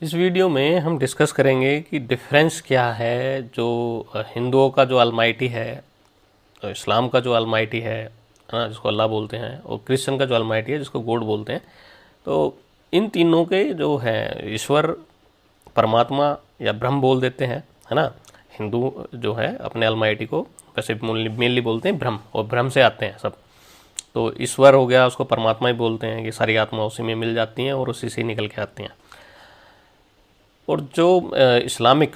इस वीडियो में हम डिस्कस करेंगे कि डिफरेंस क्या है जो हिंदुओं का जो अलमाइटी है, इस्लाम का जो अलमाइटी है ना, जिसको अल्लाह बोलते हैं, और क्रिश्चियन का जो अलमाइटी है जिसको गॉड बोलते हैं। तो इन तीनों के जो है ईश्वर, परमात्मा या ब्रह्म बोल देते हैं, है ना। हिंदू जो है अपने अलमाइटी को वैसे मेनली बोलते हैं ब्रह्म, और ब्रह्म से आते हैं सब। तो ईश्वर हो गया, उसको परमात्मा ही बोलते हैं कि सारी आत्मा उसी में मिल जाती हैं और उसी से निकल के आती हैं। और जो इस्लामिक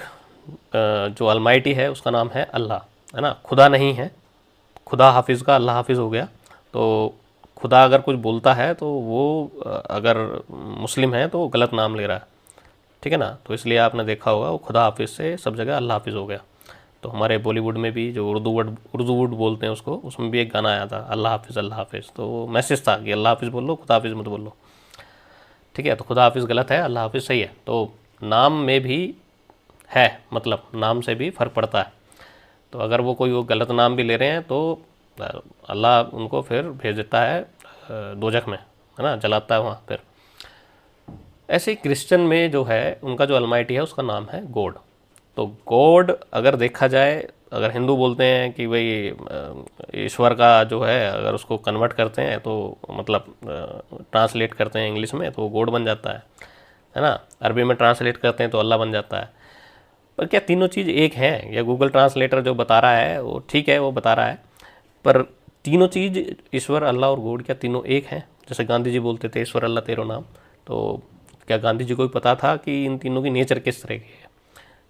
जो अलमाइटी है उसका नाम है अल्लाह, है ना। खुदा नहीं है, खुदा हाफिज़ का अल्लाह हाफिज़ हो गया। तो खुदा अगर कुछ बोलता है तो वो अगर मुस्लिम है तो वो गलत नाम ले रहा है, ठीक है ना। तो इसलिए आपने देखा होगा वो खुदा हाफिज़ से सब जगह अल्लाह हाफिज़ हो गया। तो हमारे बॉलीवुड में भी जो उर्दू वर्ड बोलते हैं उसको, उसमें भी एक गाना आया था अल्लाह हाफिज़ अल्लाह हाफिज़। तो वो मैसेज था कि अल्लाह हाफिज़ बोल लो, खुदा हाफिज़ मत बोलो, ठीक है। तो खुदा हाफिज़ गलत है, अल्लाह हाफिज़ सही है। तो नाम में भी है, मतलब नाम से भी फ़र्क पड़ता है। तो अगर वो गलत नाम भी ले रहे हैं तो अल्लाह उनको फिर भेज देता है दोजख में, है ना, जलाता है वहाँ फिर। ऐसे ही क्रिश्चियन में जो है उनका जो अलमाइटी है उसका नाम है गॉड। तो गॉड अगर देखा जाए, अगर हिंदू बोलते हैं कि भाई ईश्वर का जो है, अगर उसको कन्वर्ट करते हैं तो मतलब ट्रांसलेट करते हैं इंग्लिश में तो वो गॉड बन जाता है ना। अरबी में ट्रांसलेट करते हैं तो अल्लाह बन जाता है। पर क्या तीनों चीज़ एक हैं? या गूगल ट्रांसलेटर जो बता रहा है वो ठीक है, वो बता रहा है, पर तीनों चीज़ ईश्वर, अल्लाह और गॉड, क्या तीनों एक हैं? जैसे गांधी जी बोलते थे ईश्वर अल्लाह तेरो नाम। तो क्या गांधी जी को भी पता था कि इन तीनों की नेचर किस तरह की है?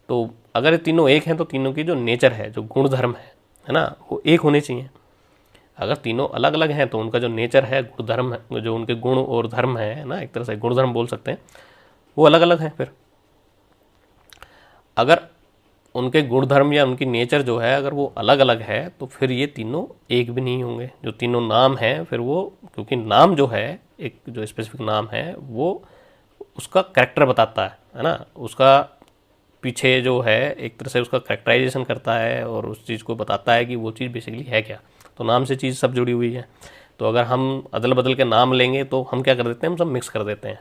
तो अगर ये तीनों एक हैं तो तीनों की जो नेचर है, जो गुण धर्म है ना, वो एक होने चाहिए। अगर तीनों अलग अलग हैं तो उनका जो नेचर है, गुण धर्म है, जो उनके गुण और धर्म है ना, एक तरह से गुण धर्म बोल सकते हैं, वो अलग अलग हैं। फिर अगर उनके गुण धर्म या उनकी नेचर जो है अगर वो अलग अलग है तो फिर ये तीनों एक भी नहीं होंगे। जो तीनों नाम हैं फिर वो, क्योंकि नाम जो है, एक जो स्पेसिफिक नाम है वो उसका करेक्टर बताता है ना, उसका पीछे जो है एक तरह से उसका करेक्टराइजेशन करता है और उस चीज़ को बताता है कि वो चीज़ बेसिकली है क्या। तो नाम से चीज़ सब जुड़ी हुई है। तो अगर हम अदल बदल के नाम लेंगे तो हम क्या कर देते हैं, हम सब मिक्स कर देते हैं,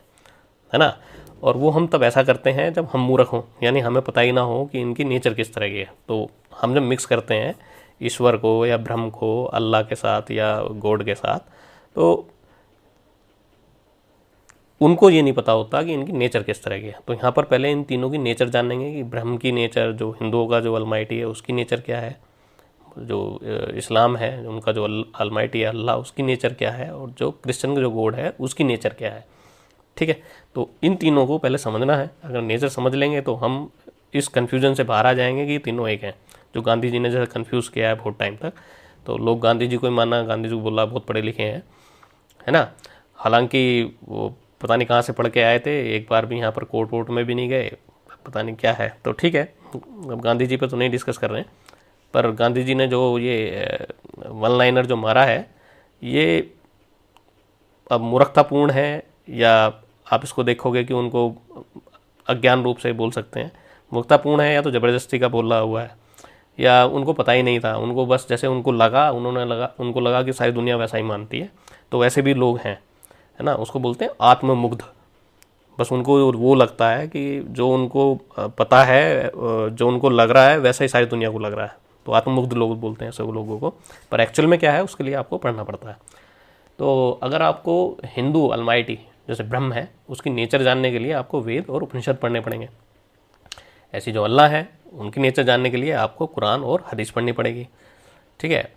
है ना। और वो हम तब ऐसा करते हैं जब हम मूर्ख हों, यानी हमें पता ही ना हो कि इनकी नेचर किस तरह की है। तो हम जब मिक्स करते हैं ईश्वर को या ब्रह्म को अल्लाह के साथ या गॉड के साथ, तो उनको ये नहीं पता होता कि इनकी नेचर किस तरह की है। तो यहाँ पर पहले इन तीनों की नेचर जानेंगे कि ब्रह्म की नेचर, जो हिंदुओं का जो अलमाइटी है उसकी नेचर क्या है, जो इस्लाम है उनका जो अलमाइटी है अल्लाह, उसकी नेचर क्या है, और जो क्रिश्चियन का जो गॉड है उसकी नेचर क्या है, ठीक है। तो इन तीनों को पहले समझना है। अगर नेचर समझ लेंगे तो हम इस कन्फ्यूजन से बाहर आ जाएंगे कि तीनों एक हैं। जो गांधी जी ने जैसे कन्फ्यूज़ किया है बहुत टाइम तक, तो लोग गांधी जी को ही माना, गांधी जी को बोला बहुत पढ़े लिखे हैं, है ना। हालांकि वो पता नहीं कहाँ से पढ़ के आए थे, एक बार भी यहाँ पर कोर्ट वोट में भी नहीं गए, पता नहीं क्या है। तो ठीक है, अब गांधी जी पे तो नहीं डिस्कस कर रहे हैं, पर गांधी जी ने जो ये वन लाइनर जो मारा है, ये अब मूर्खतापूर्ण है, या आप इसको देखोगे कि उनको अज्ञान रूप से बोल सकते हैं। मूर्खतापूर्ण है या तो ज़बरदस्ती का बोला हुआ है, या उनको पता ही नहीं था, उनको बस जैसे उनको लगा कि सारी दुनिया वैसा ही मानती है। तो वैसे भी लोग हैं, है ना, उसको बोलते हैं आत्ममुग्ध। बस उनको वो लगता है कि जो उनको पता है, जो उनको लग रहा है वैसा ही सारी दुनिया को लग रहा है। तो आत्ममुग्ध लोग बोलते हैं सब लोगों को। पर एक्चुअल में क्या है उसके लिए आपको पढ़ना पड़ता है। तो अगर आपको हिंदू अलमाइटी जैसे ब्रह्म है उसकी नेचर जानने के लिए आपको वेद और उपनिषद पढ़ने पड़ेंगे। ऐसी जो अल्लाह है उनकी नेचर जानने के लिए आपको कुरान और हदीस पढ़नी पड़ेगी, ठीक है।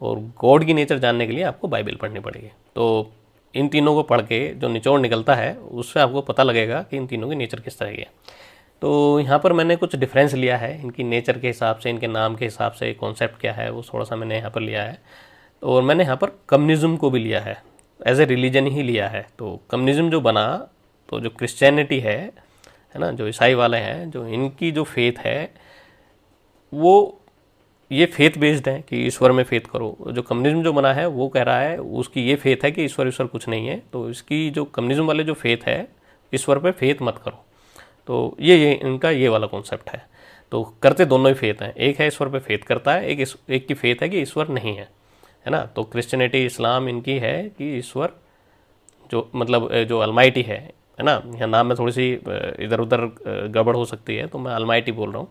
और गॉड की नेचर जानने के लिए आपको बाइबल पढ़नी पड़ेगी। तो इन तीनों को पढ़ के जो निचोड़ निकलता है उससे आपको पता लगेगा कि इन तीनों की नेचर किस तरह की है। तो यहाँ पर मैंने कुछ डिफरेंस लिया है इनकी नेचर के हिसाब से, इनके नाम के हिसाब से, कॉन्सेप्ट क्या है वो थोड़ा सा मैंने यहाँ पर लिया है। और मैंने यहाँ पर कम्युनिज्म को भी लिया है, एज ए रिलीजन ही लिया है। तो कम्युनिज्म जो बना, तो जो क्रिश्चियनिटी है ना, जो ईसाई वाले हैं, जो इनकी जो फेथ है वो ये फेथ बेस्ड है कि ईश्वर में फेथ करो। जो कम्युनिज्म जो बना है वो कह रहा है, उसकी ये फेथ है कि ईश्वर कुछ नहीं है। तो इसकी जो कम्युनिज्म वाले जो फेथ है, ईश्वर पे फेथ मत करो। तो ये इनका ये वाला कॉन्सेप्ट है। तो करते दोनों ही फेथ हैं, एक है ईश्वर पे फेथ करता है, एक की फेथ है कि ईश्वर नहीं है ना। तो क्रिश्चियनिटी, इस्लाम, इनकी है कि ईश्वर जो मतलब जो अलमाइटी है, है ना, यहाँ नाम में थोड़ी सी इधर उधर गड़बड़ हो सकती है, तो मैं अलमाइटी बोल रहा हूँ।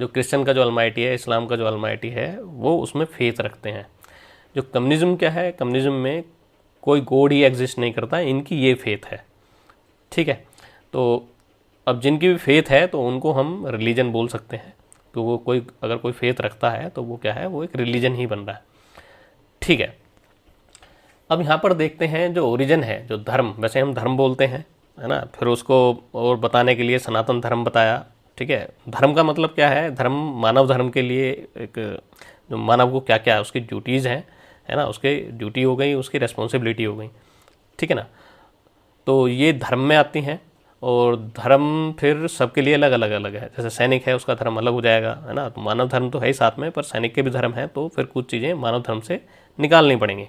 जो क्रिश्चियन का जो अलमाइटी है, इस्लाम का जो अलमाइटी है, वो उसमें फेथ रखते हैं। जो कम्युनिज्म क्या है, कम्युनिज्म में कोई गॉड ही एग्जिस्ट नहीं करता, इनकी ये फेथ है। ठीक है, तो अब जिनकी भी फेथ है तो उनको हम रिलीजन बोल सकते हैं। तो वो कोई अगर कोई फेथ रखता है तो वो क्या है, वो एक रिलीजन ही बन रहा है। ठीक है, अब यहाँ पर देखते हैं जो ओरिजिन है, जो धर्म, वैसे हम धर्म बोलते हैं, है ना, फिर उसको और बताने के लिए सनातन धर्म बताया। ठीक है, धर्म का मतलब क्या है, धर्म मानव धर्म के लिए एक, जो मानव को क्या क्या उसकी ड्यूटीज़ हैं, है ना, उसके ड्यूटी हो गई, उसकी रेस्पॉन्सिबिलिटी हो गई। ठीक है ना, तो ये धर्म में आती हैं। और धर्म फिर सबके लिए अलग अलग अलग है। जैसे सैनिक है, उसका धर्म अलग हो जाएगा, है ना, तो मानव धर्म तो है ही साथ में, पर सैनिक के भी धर्म है, तो फिर कुछ चीज़ें मानव धर्म से निकालनी पड़ेंगी।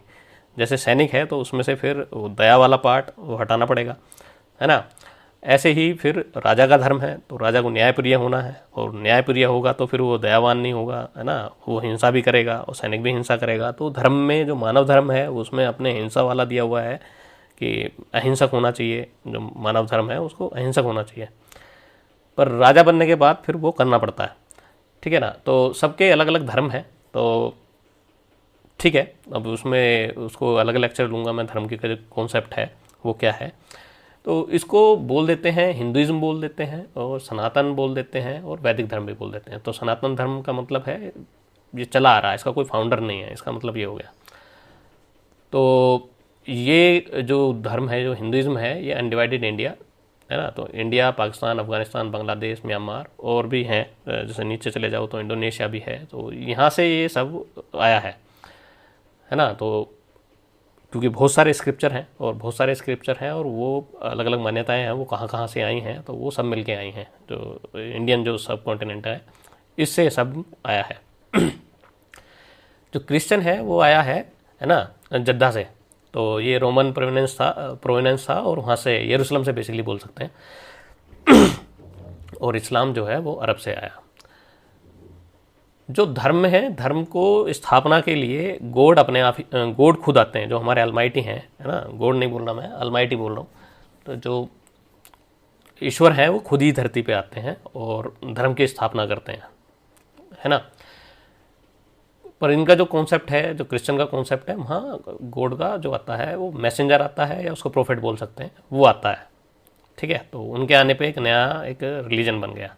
जैसे सैनिक है तो उसमें से फिर वो दया वाला पार्ट वो हटाना पड़ेगा, है ना। ऐसे ही फिर राजा का धर्म है, तो राजा को न्यायप्रिय होना है, और न्यायप्रिय होगा तो फिर वो दयावान नहीं होगा, है ना, वो हिंसा भी करेगा, और सैनिक भी हिंसा करेगा। तो धर्म में जो मानव धर्म है उसमें अपने हिंसा वाला दिया हुआ है कि अहिंसक होना चाहिए, जो मानव धर्म है उसको अहिंसक होना चाहिए। पर राजा बनने के बाद फिर वो करना पड़ता है। ठीक है ना, तो सबके अलग अलग धर्म है। तो ठीक है, अब उसमें उसको अलग लेक्चर लूँगा मैं, धर्म की जो कॉन्सेप्ट है वो क्या है। तो इसको बोल देते हैं हिंदुइज्म बोल देते हैं, और सनातन बोल देते हैं, और वैदिक धर्म भी बोल देते हैं। तो सनातन धर्म का मतलब है ये चला आ रहा है, इसका कोई फाउंडर नहीं है, इसका मतलब ये हो गया। तो ये जो धर्म है, जो हिंदुइज्म है, ये अनडिवाइडेड इंडिया, है ना, तो इंडिया, पाकिस्तान, अफगानिस्तान, बांग्लादेश, म्यांमार और भी हैं, जैसे नीचे चले जाओ तो इंडोनेशिया भी है, तो यहाँ से ये सब आया है ना। तो क्योंकि बहुत सारे स्क्रिप्चर हैं, और बहुत सारे स्क्रिप्चर हैं, और वो अलग अलग मान्यताएं हैं, वो कहाँ कहाँ से आई हैं, तो वो सब मिल के आई हैं। जो इंडियन जो सब कॉन्टिनेंट है, इससे सब आया है। जो क्रिश्चियन है वो आया है ना, जद्दा से। तो ये रोमन प्रोवेनेंस था, और वहाँ से यरूशलेम से बेसिकली बोल सकते हैं। और इस्लाम जो है वो अरब से आया। जो धर्म है, धर्म को स्थापना के लिए गॉड अपने आप ही, गॉड खुद आते हैं, जो हमारे अलमाइटी हैं, है ना, गॉड नहीं बोल रहा मैं, अलमाइटी बोल रहा हूँ। तो जो ईश्वर हैं वो खुद ही धरती पे आते हैं और धर्म की स्थापना करते हैं, है ना। पर इनका जो कॉन्सेप्ट है, जो क्रिश्चियन का कॉन्सेप्ट है, वहाँ गॉड का जो आता है वो मैसेंजर आता है, या उसको प्रोफेट बोल सकते हैं, वो आता है। ठीक है, तो उनके आने पे एक नया एक रिलीजन बन गया।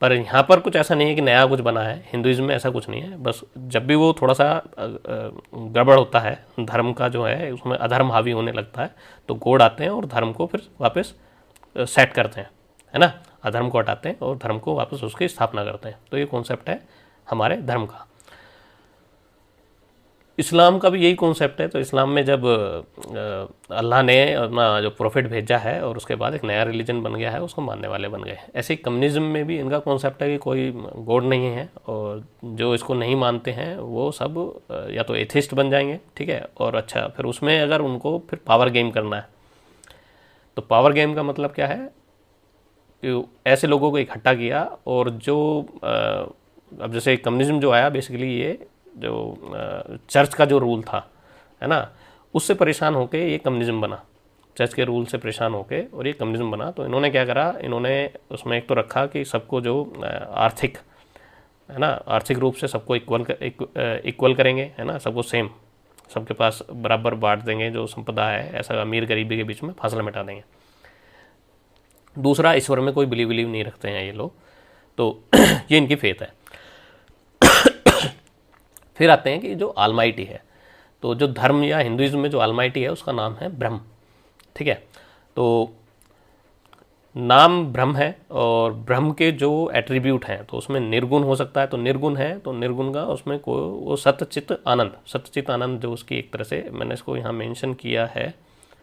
पर यहाँ पर कुछ ऐसा नहीं है कि नया कुछ बना है, हिंदुइज्म में ऐसा कुछ नहीं है। बस जब भी वो थोड़ा सा गड़बड़ होता है धर्म का जो है, उसमें अधर्म हावी होने लगता है, तो गॉड आते हैं और धर्म को फिर वापस सेट करते हैं, है ना, अधर्म को हटाते हैं और धर्म को वापस उसकी स्थापना करते हैं। तो ये कॉन्सेप्ट है हमारे धर्म का। इस्लाम का भी यही कॉन्सेप्ट है। तो इस्लाम में जब अल्लाह ने अपना जो प्रोफेट भेजा है और उसके बाद एक नया रिलीजन बन गया है, उसको मानने वाले बन गए। ऐसे ही कम्युनिज्म में भी इनका कॉन्सेप्ट है कि कोई गॉड नहीं है, और जो इसको नहीं मानते हैं वो सब या तो एथिस्ट बन जाएंगे, ठीक है। और अच्छा, फिर उसमें अगर उनको फिर पावर गेम करना है, तो पावर गेम का मतलब क्या है कि ऐसे लोगों को इकट्ठा किया, और जो अब जैसे कम्युनिज्म जो आया, बेसिकली ये जो चर्च का जो रूल था, है ना, उससे परेशान होके ये कम्युनिज्म बना। चर्च के रूल से परेशान होके और ये कम्युनिज्म बना। तो इन्होंने क्या करा, इन्होंने उसमें एक तो रखा कि सबको जो आर्थिक, है ना, आर्थिक रूप से सबको इक्वल करेंगे, है ना, सबको सेम, सबके पास बराबर बांट देंगे जो संपदा है, ऐसा अमीर गरीबी के बीच में फासला मिटा देंगे। दूसरा, ईश्वर में कोई बिलीव नहीं रखते हैं ये लोग, तो ये इनकी फेथ है। फिर आते हैं कि जो आलमाइटी है, तो जो धर्म या हिंदुइज्म में जो आलमाइटी है उसका नाम है ब्रह्म, ठीक है। तो नाम ब्रह्म है, और ब्रह्म के जो एट्रीब्यूट हैं, तो उसमें निर्गुण हो सकता है, तो निर्गुण है, तो निर्गुण का उसमें कोई वो सत्यचित आनंद जो उसकी एक तरह से, मैंने इसको यहाँ मेंशन किया है,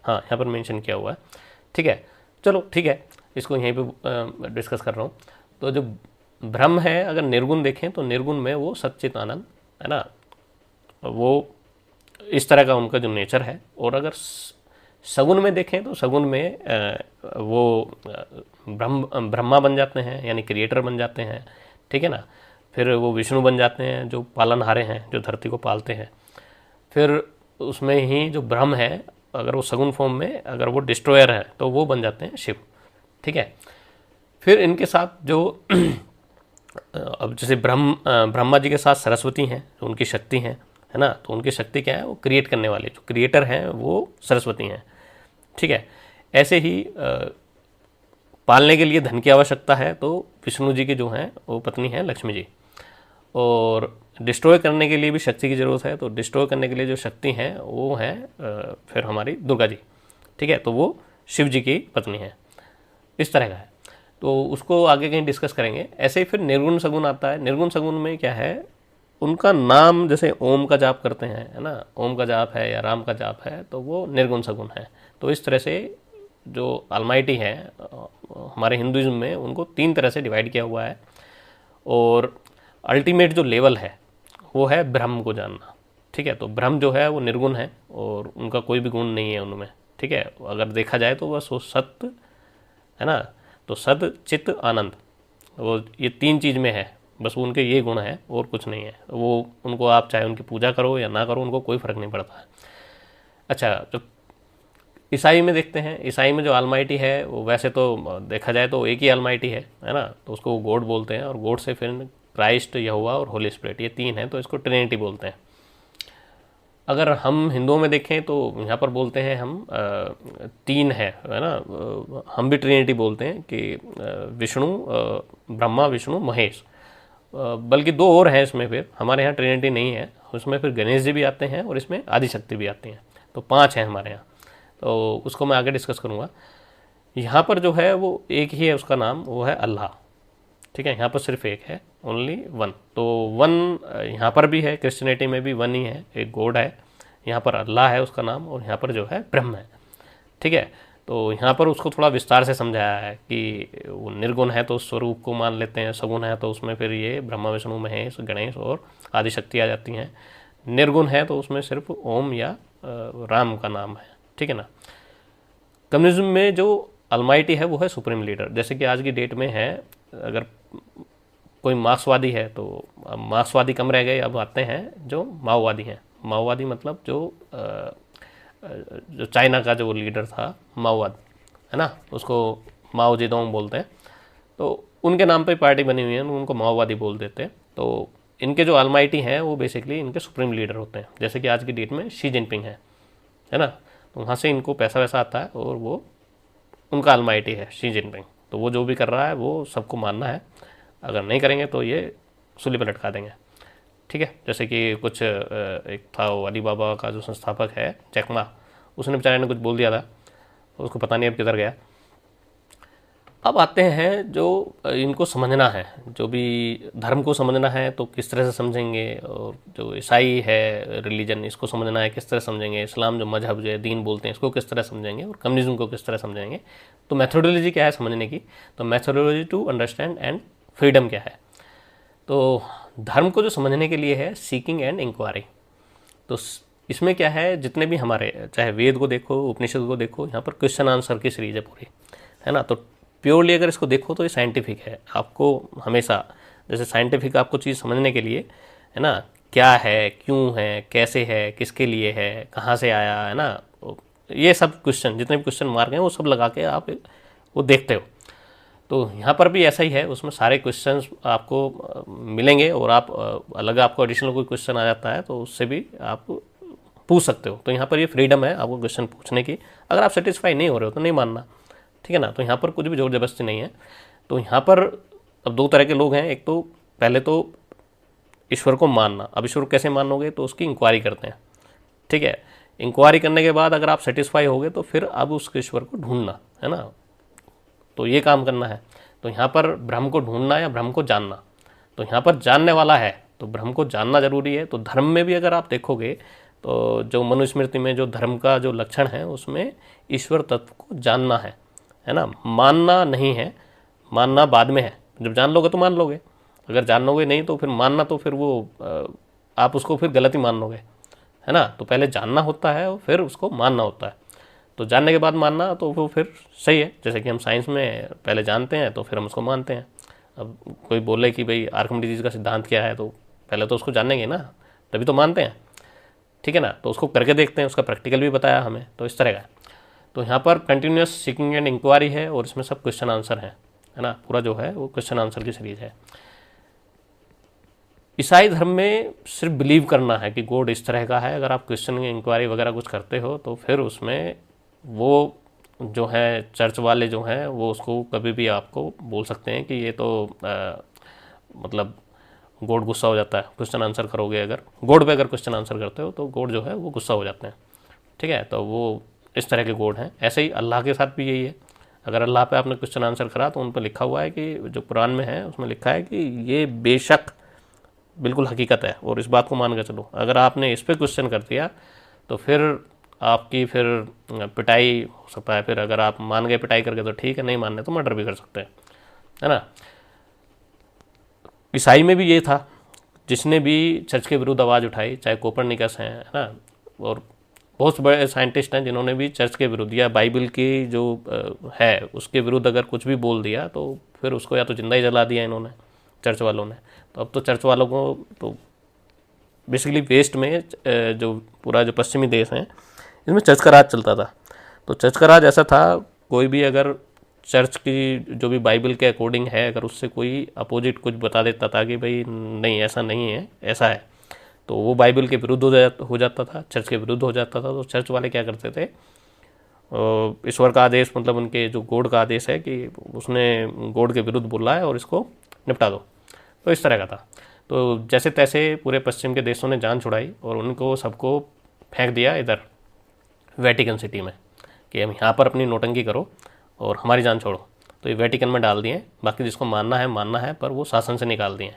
हाँ यहाँ पर मेंशन किया हुआ है, ठीक है। चलो ठीक है, इसको यहीं पे डिस्कस कर रहा हूँ। तो जो ब्रह्म है, अगर निर्गुण देखें तो निर्गुण में वो सच्चित आनंद, है ना, वो इस तरह का उनका जो नेचर है। और अगर सगुन में देखें तो सगुन में वो ब्रह्मा बन जाते हैं, यानी क्रिएटर बन जाते हैं, ठीक है ना। फिर वो विष्णु बन जाते हैं जो पालनहारे हैं, जो धरती को पालते हैं। फिर उसमें ही जो ब्रह्म है अगर वो सगुण फॉर्म में अगर वो डिस्ट्रॉयर है तो वो बन जाते हैं शिव। ठीक है। फिर इनके साथ जो अब जैसे ब्रह्मा जी के साथ सरस्वती हैं, जो उनकी शक्ति हैं, है ना, तो उनकी शक्ति क्या है, वो क्रिएट करने वाले जो क्रिएटर हैं वो सरस्वती हैं। ठीक है। ऐसे ही पालने के लिए धन की आवश्यकता है तो विष्णु जी की जो हैं वो पत्नी है लक्ष्मी जी। और डिस्ट्रॉय करने के लिए भी शक्ति की ज़रूरत है, तो डिस्ट्रॉय करने के लिए जो शक्ति है वो है फिर हमारी दुर्गा जी। ठीक है। तो वो शिव जी की पत्नी है। इस तरह का है, तो उसको आगे कहीं डिस्कस करेंगे। ऐसे ही फिर निर्गुण सगुण आता है। निर्गुण सगुण में क्या है, उनका नाम जैसे ओम का जाप करते हैं, है ना, ओम का जाप है या राम का जाप है, तो वो निर्गुण सगुण है। तो इस तरह से जो ऑलमाइटी है हमारे हिंदुइज्म में उनको 3 तरह से डिवाइड किया हुआ है। और अल्टीमेट जो लेवल है वो है ब्रह्म को जानना। ठीक है। तो ब्रह्म जो है वो निर्गुण है और उनका कोई भी गुण नहीं है उनमें। ठीक है। अगर देखा जाए तो बस वो सत्य है ना, तो सद चित्त आनंद, वो ये 3 चीज़ में है, बस उनके ये गुण है और कुछ नहीं है। वो उनको आप चाहे उनकी पूजा करो या ना करो, उनको कोई फ़र्क नहीं पड़ता है। अच्छा, जो ईसाई में देखते हैं, ईसाई में जो ऑलमाइटी है वो वैसे तो देखा जाए तो एक ही ऑलमाइटी है ना, तो उसको गॉड बोलते हैं। और गॉड से फिर क्राइस्ट, यहोवा और होली स्पिरिट, ये 3 हैं, तो इसको ट्रिनिटी बोलते हैं। अगर हम हिंदुओं में देखें तो यहाँ पर बोलते हैं हम 3 है ना, हम भी ट्रिनिटी बोलते हैं कि विष्णु, ब्रह्मा विष्णु महेश, बल्कि 2 और हैं इसमें। फिर हमारे यहाँ ट्रिनिटी नहीं है, उसमें फिर गणेश जी भी आते हैं और इसमें आदिशक्ति भी आती हैं, तो 5 हैं हमारे यहाँ। तो उसको मैं आगे डिस्कस करूँगा। यहाँ पर जो है वो एक ही है, उसका नाम वो है अल्लाह। ठीक है। यहाँ पर सिर्फ एक है, ओनली वन। तो वन यहाँ पर भी है, क्रिश्चियनिटी में भी वन ही है, एक गॉड है। यहाँ पर अल्लाह है उसका नाम, और यहाँ पर जो है ब्रह्म है। ठीक है। तो यहाँ पर उसको थोड़ा विस्तार से समझाया है कि वो निर्गुण है तो स्वरूप को मान लेते हैं, सगुण है तो उसमें फिर ये ब्रह्मा विष्णु महेश गणेश और आदिशक्ति आ जाती हैं। निर्गुण है तो उसमें सिर्फ ओम या राम का नाम है। ठीक है ना। कम्युनिज्म में जो अलमाइटी है वो है सुप्रीम लीडर। जैसे कि आज की डेट में है, अगर कोई मार्क्सवादी है तो अब मार्क्सवादी कम रह गए, अब आते हैं जो माओवादी हैं। माओवादी मतलब जो चाइना का जो लीडर था माओवाद, है ना, उसको माओ जेडोंग बोलते हैं। तो उनके नाम पे पार्टी बनी हुई है, उनको माओवादी बोल देते हैं। तो इनके जो ऑलमाइटी हैं वो बेसिकली इनके सुप्रीम लीडर होते हैं। जैसे कि आज की डेट में शी जिनपिंग है ना, तो वहाँ से इनको पैसा वैसा आता है और वो उनका ऑलमाइटी है शी जिनपिंग। तो वो जो भी कर रहा है वो सबको मानना है, अगर नहीं करेंगे तो ये सूली पर लटका देंगे। ठीक है। जैसे कि कुछ एक था वो अली बाबा का जो संस्थापक है जैकमा, उसने बेचारे ने कुछ बोल दिया था, उसको पता नहीं अब किधर गया। अब आते हैं जो इनको समझना है, जो भी धर्म को समझना है तो किस तरह से समझेंगे, और जो ईसाई है रिलीजन इसको समझना है किस तरह समझेंगे, इस्लाम जो मजहब जो है दीन बोलते हैं इसको किस तरह समझेंगे, और कम्युनिज्म को किस तरह समझेंगे। तो मैथोडोलॉजी क्या है समझने की, तो methodology to understand and freedom क्या है। तो धर्म को जो समझने के लिए है सीकिंग एंड इंक्वायरी। तो इसमें क्या है, जितने भी हमारे चाहे वेद को देखो, उपनिषद को देखो, यहाँ पर क्वेश्चन आंसर की सीरीज है पूरी, है ना। तो प्योरली अगर इसको देखो तो ये साइंटिफिक है। आपको हमेशा जैसे साइंटिफिक आपको चीज़ समझने के लिए, है ना, क्या है, क्यों है, कैसे है, किसके लिए है, कहाँ से आया, है ना, ये सब क्वेश्चन, जितने भी क्वेश्चन मार्क हैं वो सब लगा के आप वो देखते हो। तो यहाँ पर भी ऐसा ही है, उसमें सारे क्वेश्चंस आपको मिलेंगे, और आप अलग आपको एडिशनल कोई क्वेश्चन आ जाता है तो उससे भी आप पूछ सकते हो। तो यहाँ पर ये फ्रीडम है आपको क्वेश्चन पूछने की। अगर आप सेटिस्फाई नहीं हो रहे हो तो नहीं मानना, ठीक है ना। तो यहाँ पर कुछ भी जोर जबरदस्ती नहीं है। तो यहाँ पर अब 2 तरह के लोग हैं। एक तो पहले तो ईश्वर को मानना। अब ईश्वर को कैसे मानोगे, तो उसकी इंक्वायरी करते हैं। ठीक है। इंक्वायरी करने के बाद अगर आप सेटिस्फाई हो गए तो फिर अब उस ईश्वर को ढूंढना, है ना, तो ये काम करना है। तो यहाँ पर ब्रह्म को ढूंढना या ब्रह्म को जानना। तो यहाँ पर जानने वाला है तो ब्रह्म को जानना जरूरी है। तो धर्म में भी अगर आप देखोगे तो जो मनुस्मृति में जो धर्म का जो लक्षण है उसमें ईश्वर तत्व को जानना है ना, मानना नहीं है। मानना बाद में है, जब जान लोगे तो मान लोगे, अगर जान लोगे नहीं तो फिर मानना, तो फिर वो आप उसको फिर गलत ही मान लोगे, है ना। तो पहले जानना होता है और फिर उसको मानना होता है। तो जानने के बाद मानना तो वो फिर सही है। जैसे कि हम साइंस में पहले जानते हैं तो फिर हम उसको मानते हैं। अब कोई बोले कि भाई आर्किमिडीज का सिद्धांत क्या है, तो पहले तो उसको जानेंगे ना, तभी तो मानते हैं। ठीक है ना। तो उसको करके देखते हैं, उसका प्रैक्टिकल भी बताया हमें, तो इस तरह का। तो यहाँ पर कंटिन्यूस सीकिंग एंड इंक्वायरी है और इसमें सब क्वेश्चन आंसर है ना, पूरा जो है वो क्वेश्चन आंसर की सीरीज है। ईसाई धर्म में सिर्फ बिलीव करना है कि गॉड इस तरह का है। अगर आप क्वेश्चन इंक्वायरी वगैरह कुछ करते हो तो फिर उसमें वो जो है चर्च वाले जो हैं वो उसको कभी भी आपको बोल सकते हैं कि ये तो मतलब गॉड गुस्सा हो जाता है क्वेश्चन आंसर करोगे। अगर गॉड पे अगर क्वेश्चन आंसर करते हो तो गॉड जो है वो गुस्सा हो जाते हैं, ठीक है। तो वो इस तरह के गॉड हैं। ऐसे ही अल्लाह के साथ भी यही है। अगर अल्लाह पे आपने क्वेश्चन आंसर करा तो उन पर लिखा हुआ है कि जो कुरान में है उसमें लिखा है कि ये बेशक बिल्कुल हकीकत है और इस बात को मान कर चलो। अगर आपने इस पर क्वेश्चन कर दिया तो फिर आपकी फिर पिटाई हो सकता है। फिर अगर आप मान गए पिटाई करके तो ठीक है, नहीं मानने तो मर्डर भी कर सकते हैं, है ना। ईसाई में भी ये था, जिसने भी चर्च के विरुद्ध आवाज़ उठाई, चाहे कोपरनिकस हैं, है ना, और बहुत बड़े साइंटिस्ट हैं जिन्होंने भी चर्च के विरुद्ध या बाइबल की जो है उसके विरुद्ध अगर कुछ भी बोल दिया तो फिर उसको या तो जिंदा ही जला दिया इन्होंने, चर्च वालों ने। तो अब तो चर्च वालों को तो बेसिकली वेस्ट में जो पूरा जो पश्चिमी देश हैं इसमें चर्च का राज चलता था। तो चर्च का राज ऐसा था, कोई भी अगर चर्च की जो भी बाइबल के अकॉर्डिंग है अगर उससे कोई अपोजिट कुछ बता देता था कि भाई नहीं ऐसा नहीं है ऐसा है, तो वो बाइबल के विरुद्ध हो जाता था, चर्च के विरुद्ध हो जाता था। तो चर्च वाले क्या करते थे, ईश्वर का आदेश मतलब उनके जो गॉड का आदेश है कि उसने गॉड के विरुद्ध बोला है और इसको निपटा दो, तो इस तरह का था। तो जैसे तैसे पूरे पश्चिम के देशों ने जान छुड़ाई और उनको सबको फेंक दिया इधर वेटिकन सिटी में कि हम यहाँ पर अपनी नोटंकी करो और हमारी जान छोड़ो। तो ये वेटिकन में डाल दिए, बाकी जिसको मानना है पर वो शासन से निकाल दिए।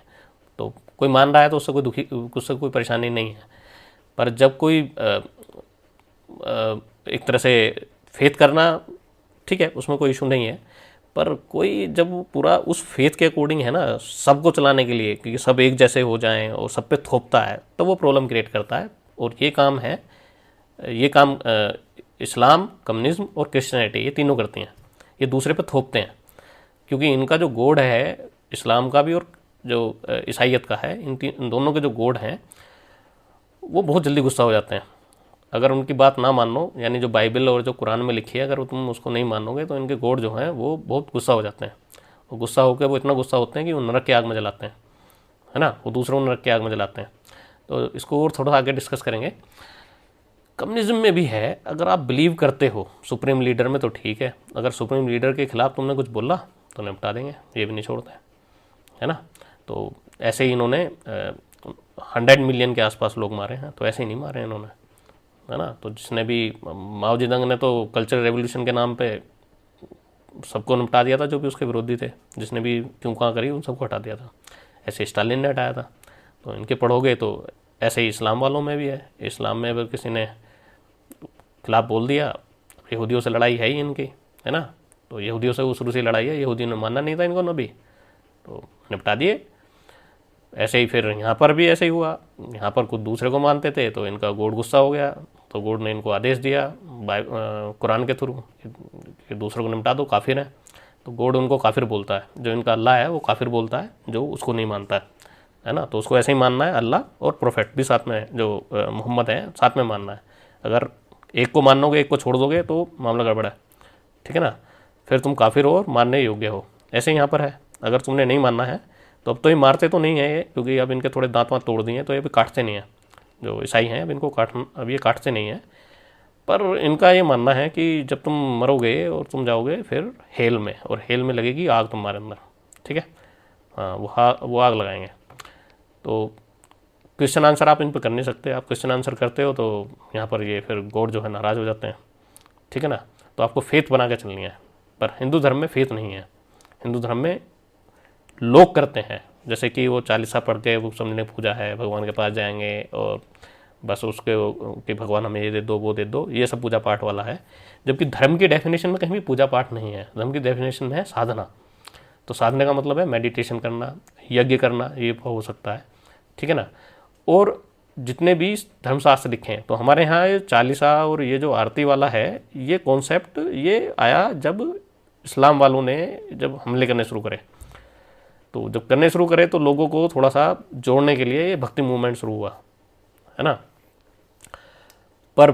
तो कोई मान रहा है तो उससे कोई उससे कोई परेशानी नहीं है। पर जब कोई एक तरह से फेथ करना ठीक है, उसमें कोई इशू नहीं है, पर कोई जब पूरा उस फेथ के अकॉर्डिंग है ना सबको चलाने के लिए क्योंकि सब एक जैसे हो जाएं और सब पे थोपता है तो वो प्रॉब्लम क्रिएट करता है। और ये काम इस्लाम, कम्युनिज्म और क्रिश्चियनिटी ये तीनों करती हैं, ये दूसरे पे थोपते हैं। क्योंकि इनका जो गॉड है इस्लाम का भी और जो ईसाइयत का है, इन दोनों के जो गॉड हैं वो बहुत जल्दी गुस्सा हो जाते हैं। अगर उनकी बात ना मानो, यानी जो बाइबल और जो कुरान में लिखी है अगर तुम उसको नहीं मानोगे तो इनके गॉड जो हैं वो बहुत गुस्सा हो जाते हैं। और गुस्सा होकर वो इतना गुस्सा होते हैं कि वो नरक की आग में जलाते हैं, है ना, वो दूसरों को नरक की आग में जलाते हैं। तो इसको और थोड़ा आगे डिस्कस करेंगे। कम्युनिज्म में भी है, अगर आप बिलीव करते हो सुप्रीम लीडर में तो ठीक है, अगर सुप्रीम लीडर के खिलाफ तुमने कुछ बोला तो निपटा देंगे, ये भी नहीं छोड़ते, है ना। तो ऐसे ही इन्होंने 100 मिलियन के आसपास लोग मारे हैं, तो ऐसे ही नहीं मारे इन्होंने, है ना। तो जिसने भी माओ जेदंग ने तो कल्चरल रेवोल्यूशन के नाम पे सबको निपटा दिया था, जो भी उसके विरोधी थे, जिसने भी क्यों कहाँ करी उन सबको हटा दिया था। ऐसे स्टालिन ने हटाया था। तो इनके पढ़ोगे तो ऐसे ही इस्लाम वालों में भी है। इस्लाम में अगर किसी ने खिलाफ बोल दिया, यहूदियों से लड़ाई है ही इनकी, है ना। तो यहूदियों से वो शुरू से लड़ाई है, यहूदियों ने मानना नहीं था इनको नबी, तो निपटा दिए। ऐसे ही फिर यहाँ पर भी ऐसे ही हुआ, यहाँ पर कुछ दूसरे को मानते थे तो इनका गॉड गुस्सा हो गया, तो गॉड ने इनको आदेश दिया कुरान के थ्रू कि दूसरों को निपटा दो, काफिर है। तो गॉड उनको काफिर बोलता है, जो इनका अल्लाह है वो काफिर बोलता है जो उसको नहीं मानता है ना। तो उसको ऐसे ही मानना है, अल्लाह और प्रोफेट भी साथ में, जो मोहम्मद है साथ में मानना है। अगर एक को मानोगे एक को छोड़ दोगे तो मामला गड़बड़ है, ठीक है ना, फिर तुम काफिर हो और मानने योग्य हो। ऐसे यहाँ पर है, अगर तुमने नहीं मानना है तो अब तो ये मारते तो नहीं है ये, क्योंकि अब इनके थोड़े दांत वाँत तोड़ दिए हैं तो ये भी काटते नहीं हैं। जो ईसाई हैं अब ये काटते नहीं हैं। पर इनका ये मानना है कि जब तुम मरोगे और तुम जाओगे फिर हेल में, और हेल में लगेगी आग तुम्हारे अंदर, ठीक है। हाँ, वो आग लगाएंगे। तो क्वेश्चन आंसर आप इन पर कर नहीं सकते। आप क्वेश्चन आंसर करते हो तो यहाँ पर ये फिर गॉड जो है नाराज़ हो जाते हैं, ठीक है ना। तो आपको फेथ बना के चलनी है। पर हिंदू धर्म में फेथ नहीं है। हिंदू धर्म में लोग करते हैं, जैसे कि वो 40 पढ़ के वो समझने पूजा है, भगवान के पास जाएंगे और बस उसके कि भगवान हमें ये दे दो वो दे दो, ये सब पूजा पाठ वाला है। जबकि धर्म की डेफिनेशन में कहीं भी पूजा पाठ नहीं है। धर्म की डेफिनेशन में है साधना। तो साधना का मतलब है मेडिटेशन करना, यज्ञ करना, ये हो सकता है, ठीक है ना। और जितने भी धर्मशास्त्र लिखे हैं, तो हमारे यहाँ ये 40 और ये जो आरती वाला है, ये कॉन्सेप्ट ये आया जब इस्लाम वालों ने जब हमले करने शुरू करे। तो जब करने शुरू करे तो लोगों को थोड़ा सा जोड़ने के लिए ये भक्ति मूवमेंट शुरू हुआ, है ना। पर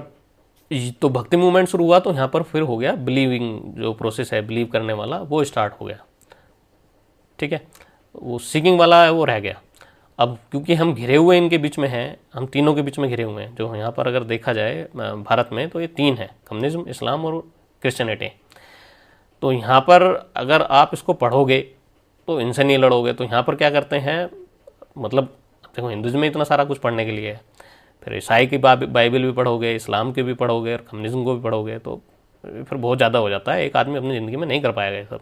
तो भक्ति मूवमेंट शुरू हुआ तो यहाँ पर फिर हो गया बिलीविंग, जो प्रोसेस है बिलीव करने वाला वो स्टार्ट हो गया। ठीक है, वो सीकिंग वाला है वो रह गया। अब क्योंकि हम घिरे हुए इनके बीच में हैं, हम तीनों के बीच में घिरे हुए हैं, जो यहाँ पर अगर देखा जाए भारत में तो ये तीन है, कम्युनिज्म, इस्लाम और क्रिश्चियनिटी। तो यहाँ पर अगर आप इसको पढ़ोगे तो इनसे नहीं लड़ोगे। तो यहाँ पर क्या करते हैं, मतलब देखो हिंदुज़म में इतना सारा कुछ पढ़ने के लिए है, फिर ईसाई की बाइबल भी पढ़ोगे, इस्लाम की भी पढ़ोगे और कम्युनिज्म को भी पढ़ोगे, तो फिर बहुत ज़्यादा हो जाता है, एक आदमी अपनी ज़िंदगी में नहीं कर पाएगा ये सब,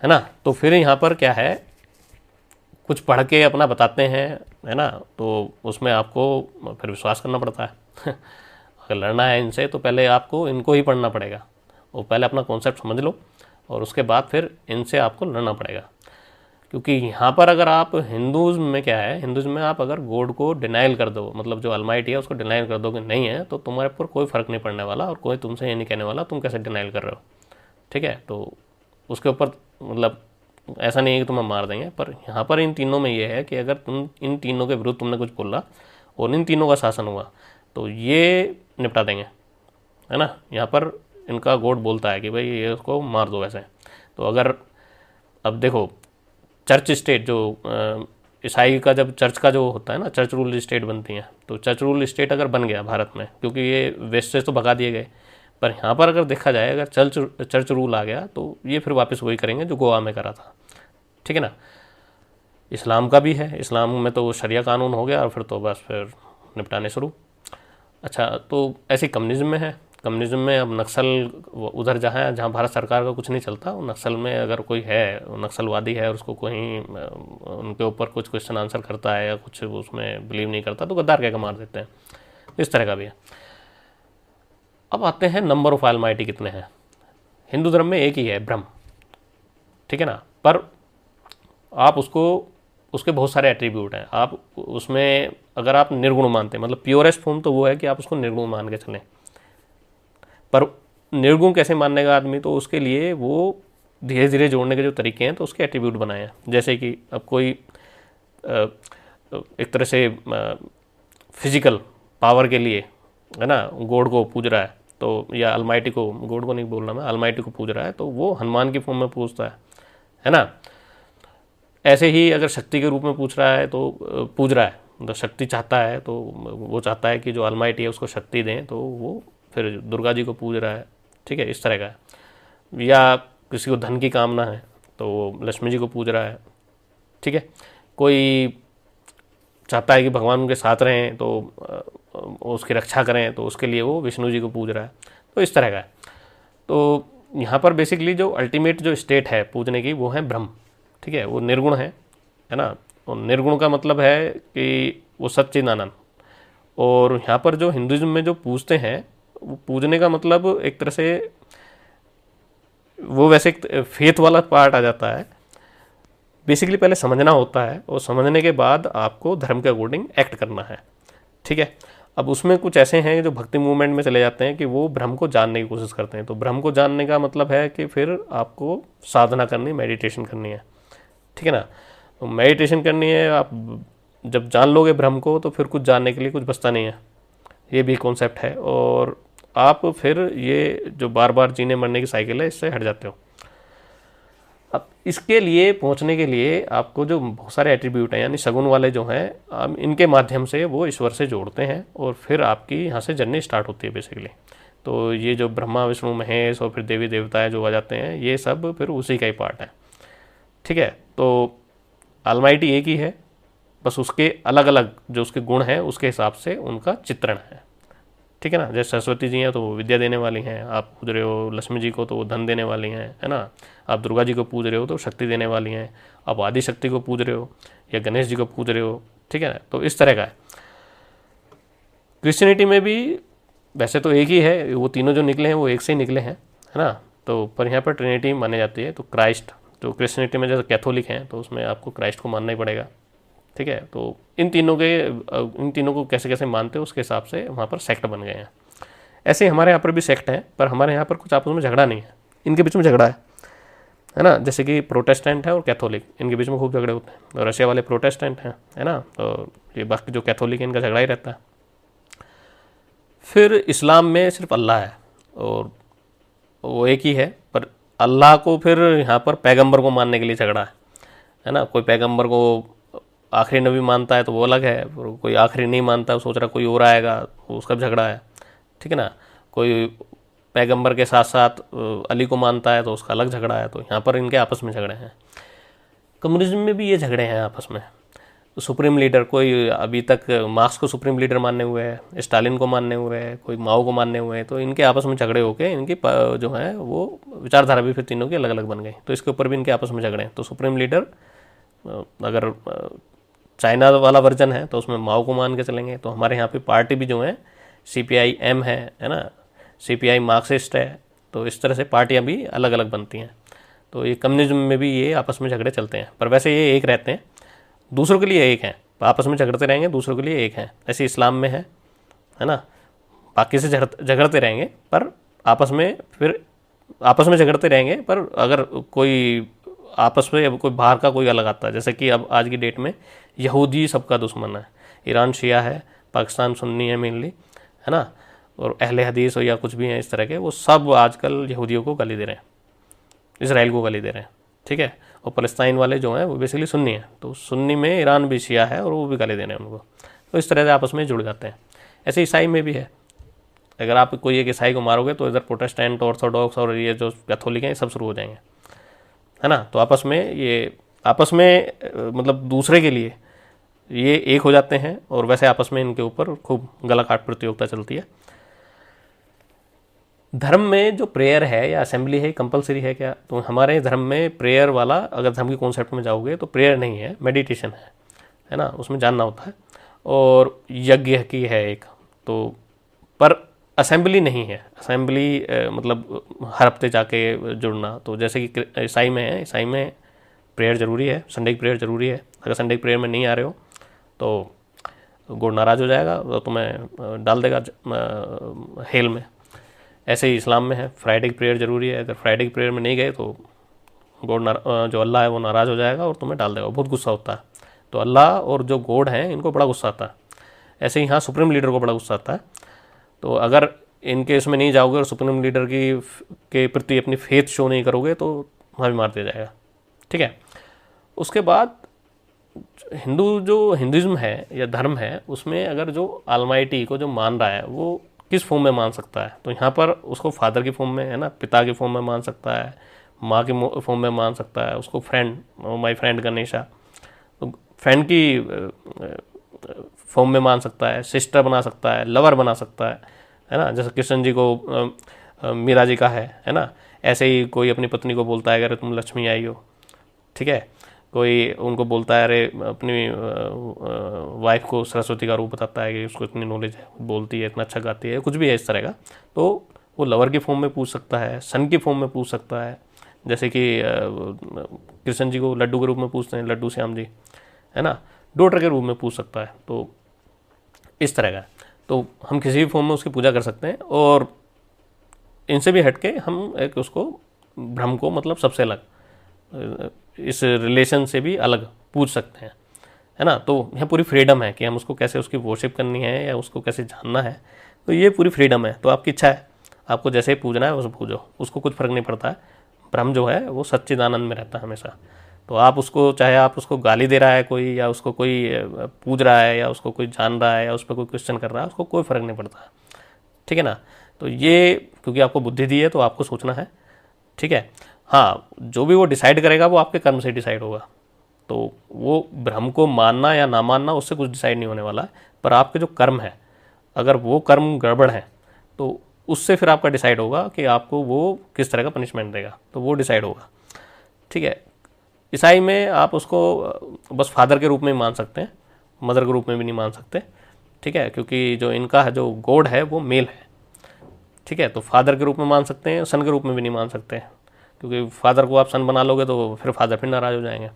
है ना। तो फिर यहाँ पर क्या है, कुछ पढ़ के अपना बताते हैं, है ना, तो उसमें आपको फिर विश्वास करना पड़ता है अगर लड़ना है इनसे तो पहले आपको इनको ही पढ़ना पड़ेगा, वो पहले अपना कॉन्सेप्ट समझ लो और उसके बाद फिर इनसे आपको लड़ना पड़ेगा। क्योंकि यहाँ पर अगर आप हिंदुज़म में क्या है, हिंदुज़म में आप अगर गॉड को डिनाइल कर दो, मतलब जो अलमाइटी है उसको डिनाइल कर दो कि नहीं है, तो तुम्हारे ऊपर कोई फ़र्क नहीं पड़ने वाला और कोई तुमसे ये नहीं कहने वाला तुम कैसे डिनाइल कर रहे हो। ठीक है, तो उसके ऊपर मतलब ऐसा नहीं है कि तुम्हें मार देंगे। पर यहाँ पर इन तीनों में ये है कि अगर तुम इन तीनों के विरुद्ध तुमने कुछ बोला और इन तीनों का शासन हुआ तो ये निपटा देंगे, है ना। यहाँ पर इनका गॉड बोलता है कि भाई ये उसको मार दो ऐसे। तो अगर अब देखो चर्च स्टेट, जो ईसाई का जब चर्च का जो होता है ना, चर्च रूल स्टेट बनती है, तो चर्च रूल स्टेट अगर बन गया भारत में, क्योंकि ये वेस्ट से तो भगा दिए गए, पर यहाँ पर अगर देखा जाए अगर चर्च रूल आ गया तो ये फिर वापस वही करेंगे जो गोवा में करा था। ठीक है ना। इस्लाम का भी है, इस्लाम में तो शरिया कानून हो गया और फिर तो बस फिर निपटाने शुरू। अच्छा, तो ऐसे कम्युनिज्म में है, कम्युनिज्म में अब नक्सल उधर जहाँ भारत सरकार का कुछ नहीं चलता, नक्सल में अगर कोई है, नक्सलवादी है और उसको कोई उनके ऊपर कुछ क्वेश्चन आंसर करता है या कुछ उसमें बिलीव नहीं करता तो गद्दार कहकर मार देते हैं। इस तरह का भी है। अब आते हैं नंबर ऑफ ऑलमाइटी कितने हैं। हिंदू धर्म में एक ही है, ब्रह्म। ठीक है ना। पर आप उसके बहुत सारे एट्रीब्यूट हैं। आप उसमें अगर आप निर्गुण मानते हैं, मतलब प्योरेस्ट फॉर्म तो वो है कि आप उसको निर्गुण मान के चलें। पर निर्गुण कैसे मानने का आदमी, तो उसके लिए वो धीरे धीरे जोड़ने के जो तरीके हैं तो उसके एट्रीब्यूट बनाए हैं। जैसे कि अब कोई एक तरह से फिजिकल पावर के लिए, है ना, गॉड को पूज रहा है, तो या अलमाइटी को, गॉड को नहीं बोल रहा मैं, अलमाइटी को पूज रहा है, तो वो हनुमान की फॉर्म में पूजता है ना। ऐसे ही अगर शक्ति के रूप में पूछ रहा है तो पूज रहा है, मतलब शक्ति चाहता है तो वो चाहता है कि जो अलमाइटी है उसको शक्ति दें, तो वो फिर दुर्गा जी को पूज रहा है। ठीक है, इस तरह का है। या किसी को धन की कामना है तो वो लक्ष्मी जी को पूज रहा है। ठीक है, कोई चाहता है कि भगवान उनके साथ रहें तो उसकी रक्षा करें, तो उसके लिए वो विष्णु जी को पूज रहा है। तो इस तरह का है। तो यहाँ पर बेसिकली जो अल्टीमेट जो स्टेट है पूजने की वो है ब्रह्म। ठीक है, वो निर्गुण है ना। और निर्गुण का मतलब है कि वो सच्चिदानंद। और यहाँ पर जो हिंदुइज्म में जो पूजते हैं, वो पूजने का मतलब एक तरह से वो वैसे एक फेथ वाला पार्ट आ जाता है। बेसिकली पहले समझना होता है और समझने के बाद आपको धर्म के अकॉर्डिंग एक्ट करना है। ठीक है, अब उसमें कुछ ऐसे हैं जो भक्ति मूवमेंट में चले जाते हैं कि वो ब्रह्म को जानने की कोशिश करते हैं। तो ब्रह्म को जानने का मतलब है कि फिर आपको साधना करनी, मेडिटेशन करनी है। ठीक है ना। तो मेडिटेशन करनी है, आप जब जान लोगे ब्रह्म को तो फिर कुछ जानने के लिए कुछ बचता नहीं है, ये भी कॉन्सेप्ट है। और आप फिर ये जो बार बार जीने मरने की साइकिल है इससे हट जाते हो। अब इसके लिए पहुंचने के लिए आपको जो बहुत सारे एट्रीब्यूट हैं, यानी सगुन वाले जो हैं, इनके माध्यम से वो ईश्वर से जोड़ते हैं और फिर आपकी यहाँ से जर्नी स्टार्ट होती है बेसिकली। तो ये जो ब्रह्मा विष्णु महेश और फिर देवी देवताएं जो आ जाते हैं, ये सब फिर उसी का ही पार्ट है। ठीक है, तो ऑलमाइटी एक ही है, बस उसके अलग अलग जो उसके गुण हैं उसके हिसाब से उनका चित्रण है। ठीक है ना। जैसे सरस्वती जी हैं तो वो विद्या देने वाली हैं, आप पूज रहे हो लक्ष्मी जी को तो वो धन देने वाली हैं, है ना। आप दुर्गा जी को पूज रहे हो तो शक्ति देने वाली हैं, आप आदि शक्ति को पूज रहे हो या गणेश जी को पूज रहे हो। ठीक है ना, तो इस तरह का है। क्रिश्चियनिटी में भी वैसे तो एक ही है, वो तीनों जो निकले हैं वो एक से ही निकले हैं, है ना। तो पर यहाँ पर ट्रिनिटी मानी जाती है। तो क्राइस्ट, तो क्रिश्चियनिटी में जैसे कैथोलिक हैं तो उसमें आपको क्राइस्ट को मानना ही पड़ेगा। ठीक है, तो इन तीनों को कैसे कैसे मानते हो उसके हिसाब से वहाँ पर सेक्ट बन गए हैं। ऐसे ही हमारे यहाँ पर भी सेक्ट हैं, पर हमारे यहाँ पर कुछ आपस में झगड़ा नहीं है, इनके बीच में झगड़ा है ना। जैसे कि प्रोटेस्टेंट है और कैथोलिक, इनके बीच में खूब झगड़े होते हैं। और रशिया वाले प्रोटेस्टेंट हैं, है ना, तो ये बाकी जो कैथोलिक है इनका झगड़ा ही रहता है। फिर इस्लाम में सिर्फ अल्लाह है और वो एक ही है, पर अल्लाह को फिर यहाँ पर पैगंबर को मानने के लिए झगड़ा है ना। कोई पैगंबर को आखिरी नबी मानता है तो वो अलग है, और कोई आखिरी नहीं मानता, सोच रहा कोई और आएगा, वो उसका भी झगड़ा है, ठीक है ना। कोई पैगंबर के साथ साथ अली को मानता है तो उसका अलग झगड़ा है। तो यहाँ पर इनके आपस में झगड़े हैं। कम्युनिज्म में भी ये झगड़े हैं आपस में। तो सुप्रीम लीडर, कोई अभी तक मार्क्स को सुप्रीम लीडर मानने हुए है, स्टालिन को मानने हुए है, कोई माओ को मानने हुए हैं, तो इनके आपस में झगड़े होके इनकी जो है वो विचारधारा भी फिर तीनों की अलग अलग बन गई। तो इसके ऊपर भी इनके आपस में झगड़े हैं। तो सुप्रीम लीडर अगर चाइना वाला वर्जन है तो उसमें माओ को मान के चलेंगे। तो हमारे यहाँ पे पार्टी भी जो है CPI-M है ना, CPI मार्क्सिस्ट है। तो इस तरह से पार्टियाँ भी अलग अलग बनती हैं। तो ये कम्युनिज्म में भी ये आपस में झगड़े चलते हैं, पर वैसे ये एक रहते हैं, दूसरों के लिए एक हैं, आपस में झगड़ते रहेंगे, दूसरों के लिए एक हैं। ऐसे इस्लाम में है ना, बाकी से झगड़ते रहेंगे पर आपस में, फिर आपस में झगड़ते रहेंगे, पर अगर कोई आपस में कोई बाहर का कोई अलग आता है, जैसे कि अब आज की डेट में यहूदी सबका दुश्मन है, ईरान शिया है, पाकिस्तान सुन्नी है मेनली, है ना, और अहले हदीस या कुछ भी हैं इस तरह के, वो सब आजकल यहूदियों को गाली दे रहे हैं, इसराइल को गाली दे रहे हैं, ठीक है। और फ़लस्तीन वाले जो हैं वो बेसिकली सुन्नी हैं, तो सुन्नी में ईरान भी शिया है और वो भी गाली दे रहे हैं उनको। तो इस तरह से आपस में जुड़ जाते हैं। ऐसे ईसाई में भी है, अगर आप कोई एक ईसाई को मारोगे तो इधर प्रोटेस्टेंट, ऑर्थोडॉक्स और ये जो कैथोलिक हैं ये सब शुरू हो जाएंगे, है ना। तो आपस में मतलब दूसरे के लिए ये एक हो जाते हैं, और वैसे आपस में इनके ऊपर खूब गला काट प्रतियोगिता चलती है। धर्म में जो प्रेयर है या असेंबली है कंपलसरी है क्या? तो हमारे धर्म में प्रेयर वाला, अगर धर्म के कॉन्सेप्ट में जाओगे तो प्रेयर नहीं है, मेडिटेशन है ना, उसमें जानना होता है, और यज्ञ की है एक, तो पर असेंबली नहीं है। असेंबली मतलब हर हफ्ते जाके जुड़ना। तो जैसे कि ईसाई में है, ईसाई में प्रेयर ज़रूरी है, संडे की प्रेयर ज़रूरी है। अगर संडे की प्रेयर में नहीं आ रहे हो तो गॉड नाराज़ हो जाएगा, तो तुम्हें डाल देगा हेल में। ऐसे ही इस्लाम में है, फ्राइडे की प्रेयर ज़रूरी है। अगर फ्राइडे की प्रेयर में नहीं गए तो गॉड जो अल्लाह है वो नाराज़ हो जाएगा और तुम्हें डाल देगा, बहुत गुस्सा होता है। तो अल्लाह और जो गॉड हैं इनको बड़ा गुस्सा आता है। ऐसे ही यहाँ सुप्रीम लीडर को बड़ा गुस्सा आता है। तो अगर इनके इसमें नहीं जाओगे और सुप्रीम लीडर के प्रति अपनी फेथ शो नहीं करोगे तो वहाँ भी मार दिया जाएगा, ठीक है। उसके बाद हिंदुइज्म है या धर्म है, उसमें अगर जो ऑलमाइटी को जो मान रहा है वो किस फॉर्म में मान सकता है, तो यहाँ पर उसको फादर की फॉर्म में, है ना, पिता की फॉर्म में मान सकता है, माँ की फॉर्म में मान सकता है, उसको फ्रेंड, माय फ्रेंड गणेशा, तो फ्रेंड की फॉर्म में मान सकता है, सिस्टर बना सकता है, लवर बना सकता है ना। जैसे कृष्ण जी को मीरा जी का है ना। ऐसे ही कोई अपनी पत्नी को बोलता है अगर तुम लक्ष्मी आई हो, ठीक है। कोई उनको बोलता है, अरे अपनी वाइफ को सरस्वती का रूप बताता है कि उसको इतनी नॉलेज है, बोलती है, इतना अच्छा गाती है, कुछ भी है इस तरह का। तो वो लवर की फॉर्म में पूछ सकता है, सन की फॉर्म में पूछ सकता है। जैसे कि कृष्ण जी को लड्डू के रूप में पूछते हैं, लड्डू श्याम जी, है ना, डॉटर के रूप में पूछ सकता है। तो इस तरह का, तो हम किसी भी फॉर्म में उसकी पूजा कर सकते हैं। और इनसे भी हटके हम एक उसको ब्रह्म को, मतलब सबसे अलग, इस रिलेशन से भी अलग पूछ सकते हैं, है ना। तो यह पूरी फ्रीडम है कि हम उसको कैसे, उसकी वर्शिप करनी है या उसको कैसे जानना है, तो ये पूरी फ्रीडम है। तो आपकी इच्छा है, आपको जैसे ही पूजना है उसे पूजो, उसको कुछ फ़र्क नहीं पड़ता है। ब्रह्म जो है वो सच्चिदानंद में रहता है हमेशा। तो आप उसको, चाहे आप उसको गाली दे रहा है कोई, या उसको कोई पूज रहा है, या उसको कोई जान रहा है, या उस पर कोई क्वेश्चन कर रहा है, उसको कोई फ़र्क नहीं पड़ता, ठीक है ना। तो ये क्योंकि आपको बुद्धि दी है तो आपको सोचना है, ठीक है। हाँ, जो भी वो डिसाइड करेगा वो आपके कर्म से डिसाइड होगा। तो वो ब्रह्म को मानना या ना मानना उससे कुछ डिसाइड नहीं होने वाला है, पर आपके जो कर्म है, अगर वो कर्म गड़बड़ है तो उससे फिर आपका डिसाइड होगा कि आपको वो किस तरह का पनिशमेंट देगा, तो वो डिसाइड होगा, ठीक है। ईसाई में आप उसको बस फादर के रूप में मान सकते हैं, मदर के रूप में भी नहीं मान सकते, ठीक है, क्योंकि जो इनका जो गॉड है वो मेल है, ठीक है। तो फादर के रूप में मान सकते हैं, सन के रूप में भी नहीं मान सकते, क्योंकि फादर को आप सन बना लोगे तो फिर फादर फिर नाराज़ हो जाएंगे।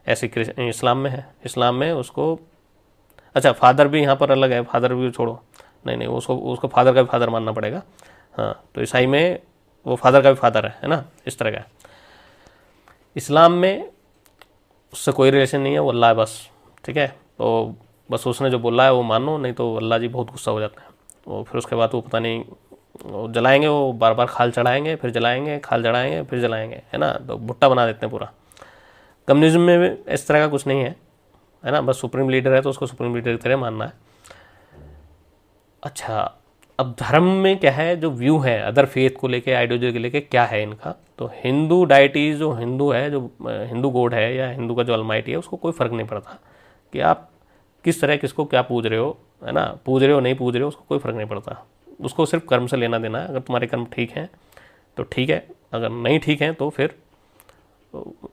ऐसे इस्लाम में है, इस्लाम में उसको, अच्छा फादर भी यहाँ पर अलग है, फादर भी छोड़ो, नहीं उसको फादर का भी फादर मानना पड़ेगा। हाँ, तो ईसाई में वो फादर का भी फादर है ना, इस तरह का। इस्लाम में उससे कोई रिलेशन नहीं है, वो अल्लाह है बस, ठीक है। तो बस उसने जो बोला है वो मानो, नहीं तो अल्लाह जी बहुत गुस्सा हो जाता है। और फिर उसके बाद वो पता नहीं वो जलाएंगे, वो बार बार खाल चढ़ाएंगे, फिर जलाएंगे, खाल चढ़ाएंगे, फिर जलाएंगे, है ना। तो भुट्टा बना देते हैं पूरा। कम्युनिज्म में भी इस तरह का कुछ नहीं है ना। बस सुप्रीम लीडर है तो उसको सुप्रीम लीडर की तरह मानना है। अच्छा, अब धर्म में क्या है, जो व्यू है अदर फेथ को लेके, आइडियोलॉजी को लेके क्या है इनका। तो हिंदू डाइटीज, जो हिंदू है, जो हिंदू गॉड है या हिंदू का जो अलमाइटी है, उसको कोई फ़र्क नहीं पड़ता कि आप किस तरह किसको क्या पूज रहे हो, है ना। पूज रहे हो नहीं पूज रहे हो, उसको कोई फ़र्क नहीं पड़ता। उसको सिर्फ कर्म से लेना देना है। अगर तुम्हारे कर्म ठीक हैं तो ठीक है, अगर नहीं ठीक हैं तो फिर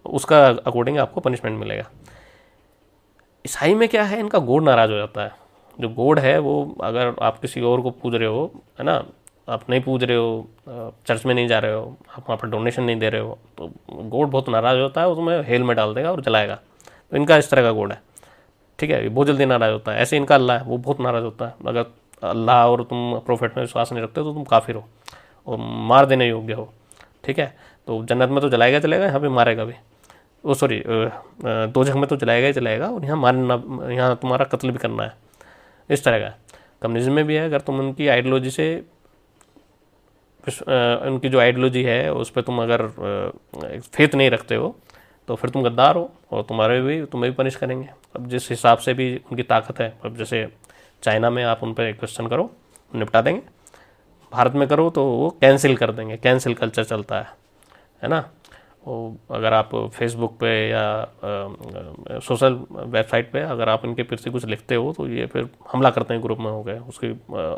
उसका अकॉर्डिंग आपको पनिशमेंट मिलेगा। ईसाई में क्या है, इनका गॉड नाराज़ हो जाता है। जो गॉड है वो, अगर आप किसी और को पूज रहे हो, है ना, आप नहीं पूज रहे हो, चर्च में नहीं जा रहे हो, आप वहाँ पर डोनेशन नहीं दे रहे हो, तो गॉड बहुत नाराज़ होता है, उसमें हेल में डाल देगा और जलाएगा। तो इनका इस तरह का गॉड है, ठीक है। ये बहुत जल्दी नाराज़ होता है। ऐसे इनका अल्लाह है, वो बहुत नाराज़ होता है। अगर अल्लाह और तुम प्रोफेट में विश्वास नहीं रखते तो तुम काफिर हो और मार देने योग्य हो, ठीक है। तो जन्नत में तो जलाएगा जलाएगा, यहाँ पे मारेगा भी। वो सॉरी, दोजख में तो जलाएगा ही जलाएगा, और यहाँ मारना, यहाँ तुम्हारा कत्ल भी करना है। इस तरह का कम्युनिज्म में भी है। अगर तुम उनकी आइडियोलॉजी से, उनकी जो आइडियोलॉजी है उस पर तुम अगर फेथ नहीं रखते हो तो फिर तुम गद्दार हो, और तुम्हें भी पनिश करेंगे। अब जिस हिसाब से भी उनकी ताकत है, अब जैसे चाइना में आप उन पर क्वेश्चन करो, निपटा देंगे। भारत में करो तो वो कैंसिल कर देंगे, कैंसिल कल्चर चलता है ना। वो अगर आप फेसबुक पे या सोशल वेबसाइट पे अगर आप इनके प्रति कुछ लिखते हो तो ये फिर हमला करते हैं, ग्रुप में हो गए, उसकी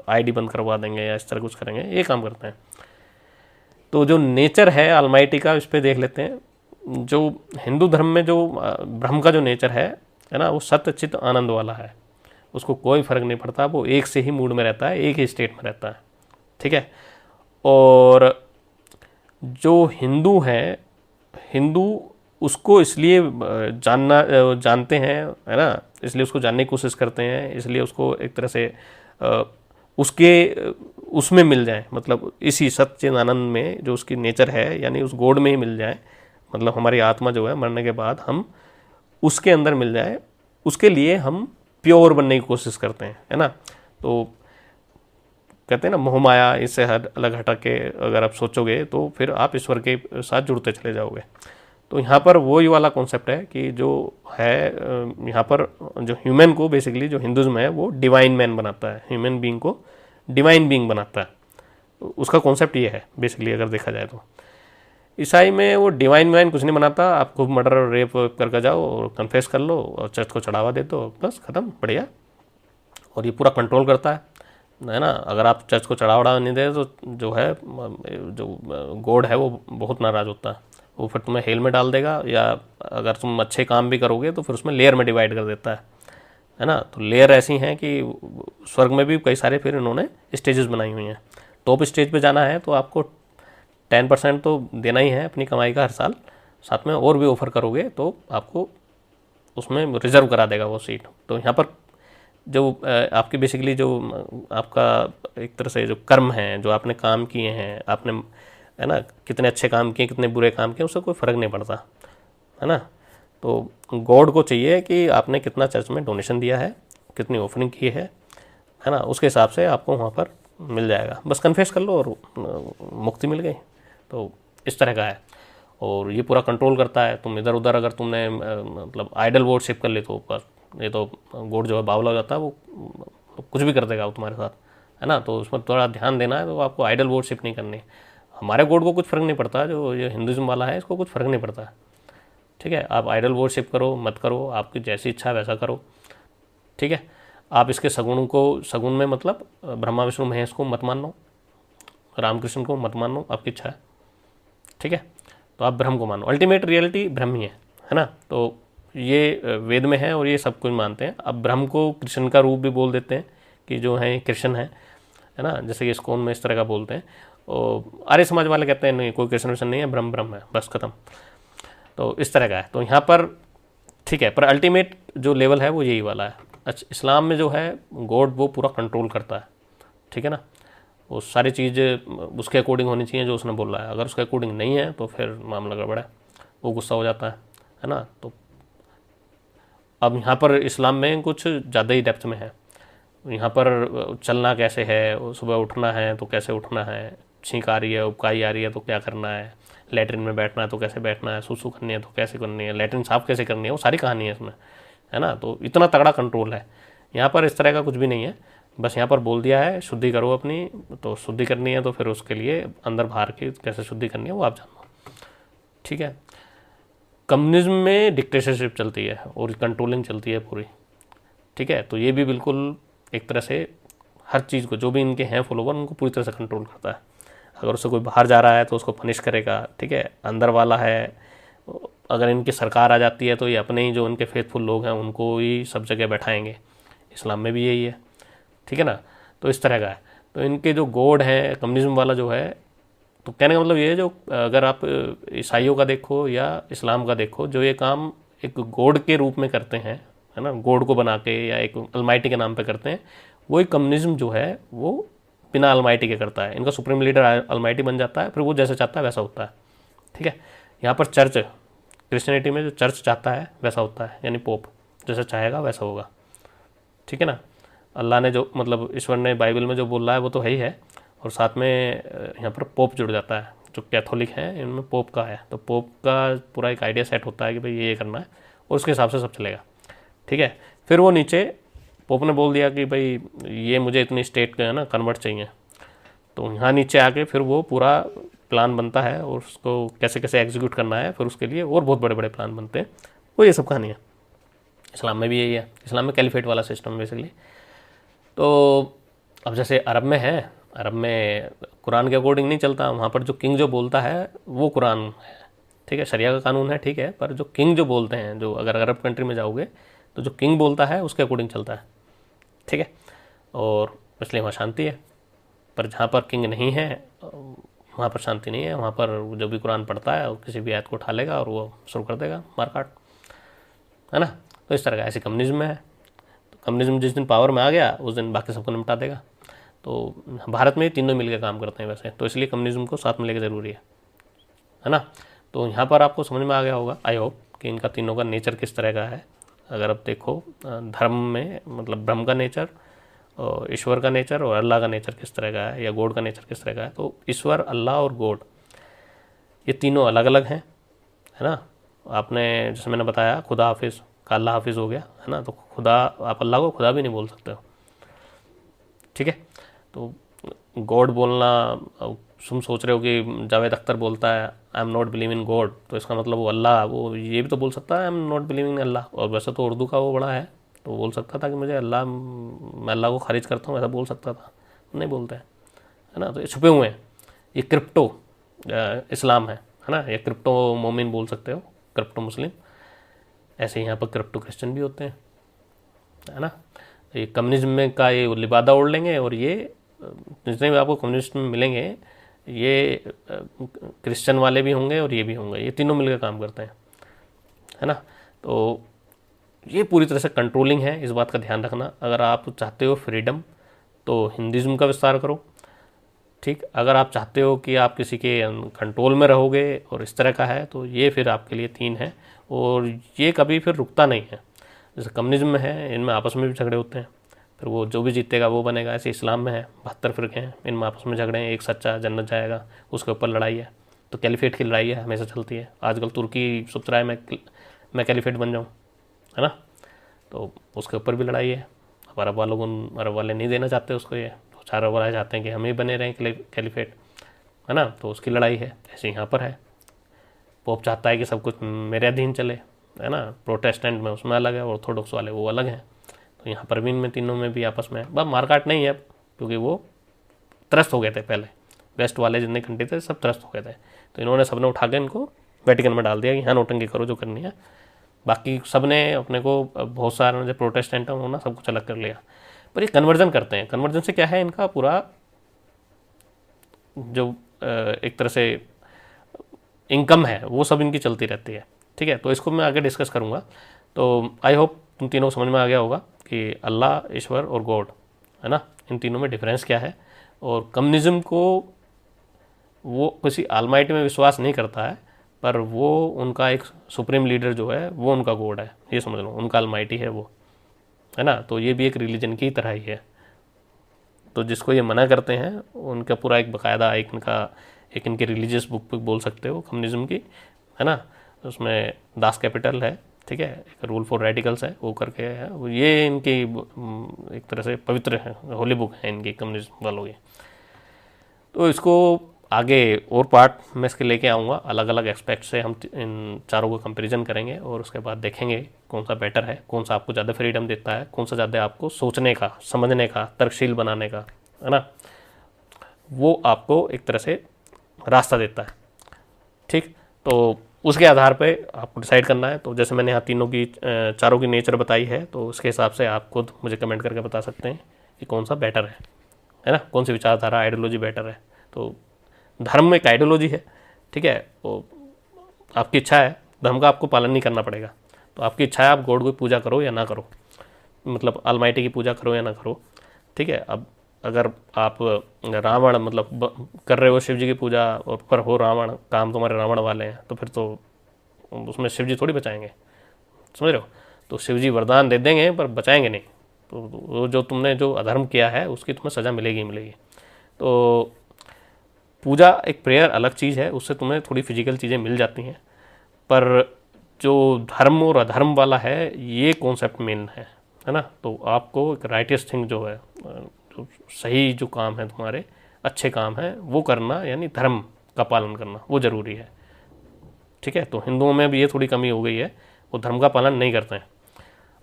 आईडी बंद करवा देंगे या इस तरह कुछ करेंगे, ये काम करते हैं। तो जो नेचर है अलमाइटी का, इस पर देख लेते हैं। जो हिंदू धर्म में जो ब्रह्म का जो नेचर है ना, वो सत्य चित्त आनंद वाला है। उसको कोई फर्क नहीं पड़ता, वो एक से ही मूड में रहता है, एक ही स्टेट में रहता है, ठीक है। और जो हिंदू है, हिंदू उसको इसलिए जानते हैं, है ना, इसलिए उसको जानने की कोशिश करते हैं, इसलिए उसको एक तरह से उसके उसमें मिल जाए, मतलब इसी सच्चिद आनंद में जो उसकी नेचर है, यानी उस गॉड में ही मिल जाए। मतलब हमारी आत्मा जो है मरने के बाद हम उसके अंदर मिल जाए, उसके लिए हम प्योर बनने की कोशिश करते हैं, है ना। तो कहते हैं ना, मोह माया इससे अलग हटक के अगर आप सोचोगे तो फिर आप ईश्वर के साथ जुड़ते चले जाओगे। तो यहाँ पर वही वाला कॉन्सेप्ट है कि जो है यहाँ पर जो ह्यूमन को बेसिकली जो हिंदुज़्म है वो डिवाइन मैन बनाता है, ह्यूमन बीइंग को डिवाइन बीइंग बनाता है। तो उसका कॉन्सेप्ट ये है बेसिकली अगर देखा जाए तो। ईसाई में वो डिवाइन मैन कुछ नहीं बनाता, आप खूब मर्डर और रेप करके जाओ और कन्फेस कर लो और चर्च को चढ़ावा दे दो, बस ख़त्म, बढ़िया। और ये पूरा कंट्रोल करता है ना। अगर आप चर्च को चढ़ावा नहीं दे तो जो है, जो गॉड है वो बहुत नाराज़ होता है, वो फिर तुम्हें हेल में डाल देगा, या अगर तुम अच्छे काम भी करोगे तो फिर उसमें लेयर में डिवाइड कर देता है ना। तो लेयर ऐसी हैं कि स्वर्ग में भी कई सारे फिर इन्होंने स्टेजेस बनाई हुई हैं। टॉप स्टेज पे जाना है तो आपको 10% तो देना ही है अपनी कमाई का हर साल, साथ में और भी ऑफर करोगे तो आपको उसमें रिजर्व करा देगा वो सीट। तो यहाँ पर जो आपकी बेसिकली जो आपका एक तरह से जो कर्म है, जो आपने काम किए हैं, आपने, है ना, कितने अच्छे काम किए, कितने बुरे काम किए, उससे कोई फ़र्क नहीं पड़ता, है ना। तो गॉड को चाहिए कि आपने कितना चर्च में डोनेशन दिया है, कितनी ऑफरिंग की है ना, उसके हिसाब से आपको वहाँ पर मिल जाएगा। बस कन्फेस कर लो और मुक्ति मिल गई। तो इस तरह का है, और ये पूरा कंट्रोल करता है। तुम इधर उधर अगर तुमने मतलब आइडल वर्शिप कर ली तो बस ये तो गॉड जो है बावला हो जाता है, वो कुछ भी कर देगा वो तुम्हारे साथ, है ना। तो उसमें थोड़ा ध्यान देना है, तो आपको आइडल वर्शिप नहीं करनी। हमारे गॉड को कुछ फ़र्क नहीं पड़ता, जो ये हिंदुज़म वाला है इसको कुछ फ़र्क नहीं पड़ता, ठीक है। आप आइडल वर्शिप करो मत करो, आपकी जैसी इच्छा वैसा करो, ठीक है। आप इसके सगुण को, सगुण में मतलब ब्रह्मा विष्णु महेश को मत मानो, रामकृष्ण को मत मानो, आपकी इच्छा है, ठीक है। तो आप ब्रह्म को मानो, अल्टीमेट रियलिटी ब्रह्म ही है ना। तो ये वेद में है और ये सब कुछ मानते हैं। अब ब्रह्म को कृष्ण का रूप भी बोल देते हैं कि जो है कृष्ण है ना, जैसे कि इस्कॉन में इस तरह का बोलते हैं। और आर्य समाज वाले कहते हैं नहीं, कोई कृष्ण विष्ण नहीं है, ब्रह्म ब्रह्म है, बस खत्म। तो इस तरह का है। तो यहाँ पर ठीक है, पर अल्टीमेट जो लेवल है वो यही वाला है। अच्छा, इस्लाम में जो है गॉड वो पूरा कंट्रोल करता है, ठीक है ना। वो सारी चीज़ उसके अकॉर्डिंग होनी चाहिए जो उसने बोला है। अगर उसके अकॉर्डिंग नहीं है तो फिर मामला गड़बड़ है, वो गुस्सा हो जाता है ना। तो अब यहाँ पर इस्लाम में कुछ ज़्यादा ही डेप्थ में है। यहाँ पर चलना कैसे है, सुबह उठना है तो कैसे उठना है, छींक आ रही है, उबकाई आ रही है तो क्या करना है, लेटरिन में बैठना है तो कैसे बैठना है, सूसू करनी है तो कैसे करनी है, लेटरिन साफ कैसे करनी है, वो सारी कहानी है इसमें, है ना। तो इतना तगड़ा कंट्रोल है यहाँ पर, इस तरह का कुछ भी नहीं है। बस यहाँ पर बोल दिया है शुद्धि करो अपनी, तो शुद्धि करनी है तो फिर उसके लिए अंदर बाहर की कैसे शुद्धि करनी है वो आप जानो, ठीक है। कम्युनिज्म में डिक्टेटरशिप चलती है और कंट्रोलिंग चलती है पूरी, ठीक है। तो ये भी बिल्कुल एक तरह से हर चीज़ को, जो भी इनके हैं फॉलोवर, उनको पूरी तरह से कंट्रोल करता है। अगर उससे कोई बाहर जा रहा है तो उसको पनिश करेगा, ठीक है। अंदर वाला है, अगर इनकी सरकार आ जाती है तो ये अपने ही जो इनके फेथफुल लोग हैं उनको ही सब जगह बैठाएंगे। इस्लाम में भी यही है, ठीक है ना। तो इस तरह का है। तो इनके जो गॉड हैं, कम्युनिज्म वाला जो है, तो कहने का मतलब ये है, जो अगर आप ईसाइयों का देखो या इस्लाम का देखो, जो ये काम एक गॉड के रूप में करते हैं, है ना, गॉड को बना के या एक अलमाइटी के नाम पे करते हैं, वो एक कम्युनिज्म जो है वो बिना अलमाइटी के करता है। इनका सुप्रीम लीडर अलमाइटी बन जाता है, फिर वो जैसा चाहता है वैसा होता है, ठीक है। यहाँ पर चर्च, क्रिश्चियनिटी में जो चर्च चाहता है वैसा होता है, यानी पोप जैसा चाहेगा वैसा होगा, ठीक है ना। अल्लाह ने जो, मतलब ईश्वर ने बाइबल में जो बोला है वो तो है ही है, और साथ में यहाँ पर पोप जुड़ जाता है। जो कैथोलिक है इनमें पोप का है, तो पोप का पूरा एक आइडिया सेट होता है कि भाई ये करना है, और उसके हिसाब से सब चलेगा, ठीक है। फिर वो नीचे पोप ने बोल दिया कि भाई ये मुझे इतनी स्टेट का है ना कन्वर्ट चाहिए, तो यहाँ नीचे आके फिर वो पूरा प्लान बनता है और उसको कैसे कैसे एग्जीक्यूट करना है, फिर उसके लिए और बहुत बड़े बड़े प्लान बनते हैं। वो ये सब कहानी है। इस्लाम में भी यही है, इस्लाम में कैलिफेट वाला सिस्टम बेसिकली। तो अब जैसे अरब में है, अरब में कुरान के अकॉर्डिंग नहीं चलता, वहाँ पर जो किंग जो बोलता है वो कुरान है, ठीक है। शरिया का कानून है, ठीक है, पर जो किंग जो बोलते हैं, जो अगर अरब कंट्री में जाओगे तो जो किंग बोलता है उसके अकॉर्डिंग चलता है, ठीक है। और इसलिए वहाँ शांति है। पर जहाँ पर किंग नहीं है वहाँ पर शांति नहीं है, वहाँ पर जो भी कुरान पढ़ता है वो किसी भी आयत को उठा लेगा और वो शुरू कर देगा मारकाट, है ना। तो इस तरह का ऐसी कम्युनिज्म में है। तो कम्युनिज्म जिस दिन पावर में आ गया उस दिन बाकी सबको निपटा देगा। तो भारत में तीनों मिलकर काम करते हैं वैसे, तो इसलिए कम्युनिज्म को साथ में लेकर ज़रूरी है ना। तो यहाँ पर आपको समझ में आ गया होगा आई होप कि इनका तीनों का नेचर किस तरह का है। अगर आप देखो धर्म में, मतलब ब्रह्म का नेचर, ईश्वर का नेचर और अल्लाह का नेचर किस तरह का है, या गॉड का नेचर किस तरह का है, तो ईश्वर, अल्लाह और गॉड ये तीनों अलग अलग हैं, है ना। आपने जैसे मैंने बताया खुदा हाफिज़ का अल्लाह हाफिज़ हो गया, है ना। तो खुदा, आप अल्लाह को खुदा भी नहीं बोल सकते हो, ठीक है। तो गॉड बोलना, तुम सोच रहे हो कि जावेद अख्तर बोलता है I am not believe in God, तो इसका मतलब वो अल्लाह, वो ये भी तो बोल सकता है I am not believe in Allah. और वैसे तो उर्दू का वो बड़ा है, तो बोल सकता था कि मुझे अल्लाह, मैं अल्लाह को खारिज करता हूँ, ऐसा बोल सकता था, नहीं बोलते हैं, है ना। तो ये छुपे हुए हैं। ये क्रिप्टो इस्लाम है ना। ये क्रिप्टो मोमिन बोल सकते हो, क्रिप्टो मुस्लिम। ऐसे यहाँ पर क्रिप्टो क्रिश्चियन भी होते हैं, है ना। ये कम्युनिज्म में का ये लिबादा ओढ़ लेंगे, और ये जितने भी आपको कम्युनिस्ट में मिलेंगे ये क्रिश्चियन वाले भी होंगे और ये भी होंगे, ये तीनों मिलकर काम करते हैं, है ना। तो ये पूरी तरह से कंट्रोलिंग है, इस बात का ध्यान रखना। अगर आप चाहते हो फ्रीडम तो हिंदुज़म का विस्तार करो, ठीक। अगर आप चाहते हो कि आप किसी के कंट्रोल में रहोगे और इस तरह का है, तो ये फिर आपके लिए तीन है, और ये कभी फिर रुकता नहीं है। जैसे कम्युनिज्म में है, इनमें आपस में भी झगड़े होते हैं, फिर वो जो भी जीतेगा वो बनेगा। ऐसे इस्लाम में है, 72 फ़िरके हैं, इनमें आपस में झगड़े हैं, एक सच्चा जन्नत जाएगा, उसके ऊपर लड़ाई है। तो कैलिफेट की लड़ाई है, हमेशा चलती है। आजकल तुर्की सोच रहा है मैं कैलिफेट बन जाऊँ, है ना। तो उसके ऊपर भी लड़ाई है। अब अरब वालों को, अरब वाले नहीं देना चाहते उसको, ये तो 4 अरब वाले चाहते हैं कि हम ही बने रहें कैलिफेट, है ना। तो उसकी लड़ाई है। ऐसे यहाँ पर है, पोप चाहता है कि सब कुछ मेरे अधीन चले, है ना। प्रोटेस्टेंट में उसमें अलग है, ऑर्थोडॉक्स वाले वो अलग हैं। तो यहाँ पर भी इनमें तीनों में भी आपस में बस मारकाट नहीं है, क्योंकि वो त्रस्त हो गए थे पहले। वेस्ट वाले जितने कंट्री थे सब त्रस्त हो गए थे, तो इन्होंने सबने उठा के इनको वेटिकन में डाल दिया कि यहाँ नोटंकी करो जो करनी है। बाकी सब ने अपने को, बहुत सारे जो प्रोटेस्टेंट हैं उन्होंने सब कुछ अलग कर लिया। पर ये कन्वर्जन करते हैं। कन्वर्जन से क्या है, इनका पूरा जो एक तरह से इनकम है वो सब इनकी चलती रहती है, ठीक है। तो इसको मैं आगे डिस्कस करूँगा। तो आई होप तुम तीनों समझ में आ गया होगा कि अल्लाह, ईश्वर और गॉड, है ना, इन तीनों में डिफरेंस क्या है। और कम्युनिज्म को वो किसी आलमाइटी में विश्वास नहीं करता है, पर वो उनका एक सुप्रीम लीडर जो है वो उनका गॉड है, ये समझ लो, उनका आलमाइटी है वो, है ना। तो ये भी एक रिलीजन की तरह ही है। तो जिसको ये मना करते हैं उनका पूरा एक बाकायदा एक इनकी रिलीजियस बुक बोल सकते हो कम्युनिज्म की, है ना। उसमें दास कैपिटल है, ठीक है, एक रूल फॉर रेडिकल्स है, वो करके है, ये इनकी एक तरह से पवित्र है, होली बुक है इनकी कम्युनिज्म वालों की। तो इसको आगे और पार्ट में इसके लेके आऊँगा, अलग अलग एस्पेक्ट से हम इन चारों को कंपैरिजन करेंगे और उसके बाद देखेंगे कौन सा बेटर है, कौन सा आपको ज़्यादा फ्रीडम देता है, कौन सा ज़्यादा आपको सोचने का, समझने का, तर्कशील बनाने का, है ना, वो आपको एक तरह से रास्ता देता है। ठीक, तो उसके आधार पे आपको डिसाइड करना है। तो जैसे मैंने यहाँ चारों की नेचर बताई है, तो उसके हिसाब से आप खुद मुझे कमेंट करके बता सकते हैं कि कौन सा बेटर है ना, कौन सी विचारधारा, आइडियोलॉजी बेटर है। तो धर्म एक आइडियोलॉजी है, ठीक है, वो आपकी इच्छा है, धर्म का आपको पालन नहीं करना पड़ेगा। तो आपकी इच्छा है आप गॉड की पूजा करो या ना करो, मतलब ऑलमाइटी की पूजा करो या ना करो, ठीक है। अब अगर आप रावण मतलब कर रहे हो शिव जी की पूजा और पर हो रावण, काम तुम्हारे रावण वाले हैं, तो फिर तो उसमें शिव जी थोड़ी बचाएंगे, समझ रहे हो। तो शिव जी वरदान दे देंगे पर बचाएंगे नहीं। तो वो जो तुमने जो अधर्म किया है उसकी तुम्हें सज़ा मिलेगी मिलेगी। तो पूजा एक प्रेयर अलग चीज़ है, उससे तुम्हें थोड़ी फिजिकल चीज़ें मिल जाती हैं, पर जो धर्म और अधर्म वाला है ये कॉन्सेप्ट मेन है ना। तो आपको एक राइटियस थिंग जो है, जो सही जो काम है तुम्हारे अच्छे काम हैं वो करना, यानी धर्म का पालन करना वो ज़रूरी है, ठीक है। तो हिंदुओं में भी ये थोड़ी कमी हो गई है, वो धर्म का पालन नहीं करते हैं।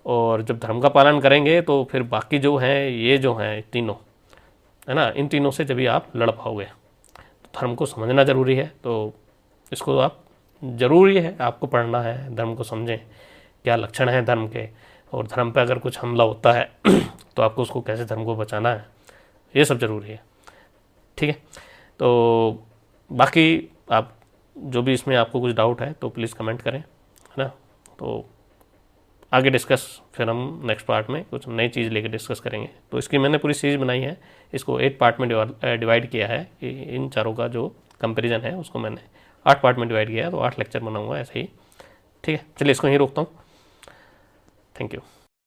और जब धर्म का पालन करेंगे तो फिर बाकी जो हैं, ये जो हैं तीनों, है ना, इन तीनों से जब आप लड़ पाओगे। तो धर्म को समझना ज़रूरी है, तो इसको आप ज़रूरी है आपको पढ़ना है, धर्म को समझें, क्या लक्षण है धर्म के, और धर्म पे अगर कुछ हमला होता है तो आपको उसको कैसे धर्म को बचाना है, ये सब ज़रूरी है, ठीक है। तो बाकी आप जो भी इसमें आपको कुछ डाउट है तो प्लीज़ कमेंट करें, है ना। तो आगे डिस्कस फिर हम नेक्स्ट पार्ट में कुछ नई चीज़ लेके डिस्कस करेंगे। तो इसकी मैंने पूरी सीरीज़ बनाई है, इसको 8 पार्ट में डिवाइड किया है। इन चारों का जो कंपैरिजन है उसको मैंने 8 पार्ट में डिवाइड किया है, तो 8 लेक्चर बनाऊंगा ऐसे ही, ठीक है। चलिए इसको यहीं रोकता हूँ, थैंक यू।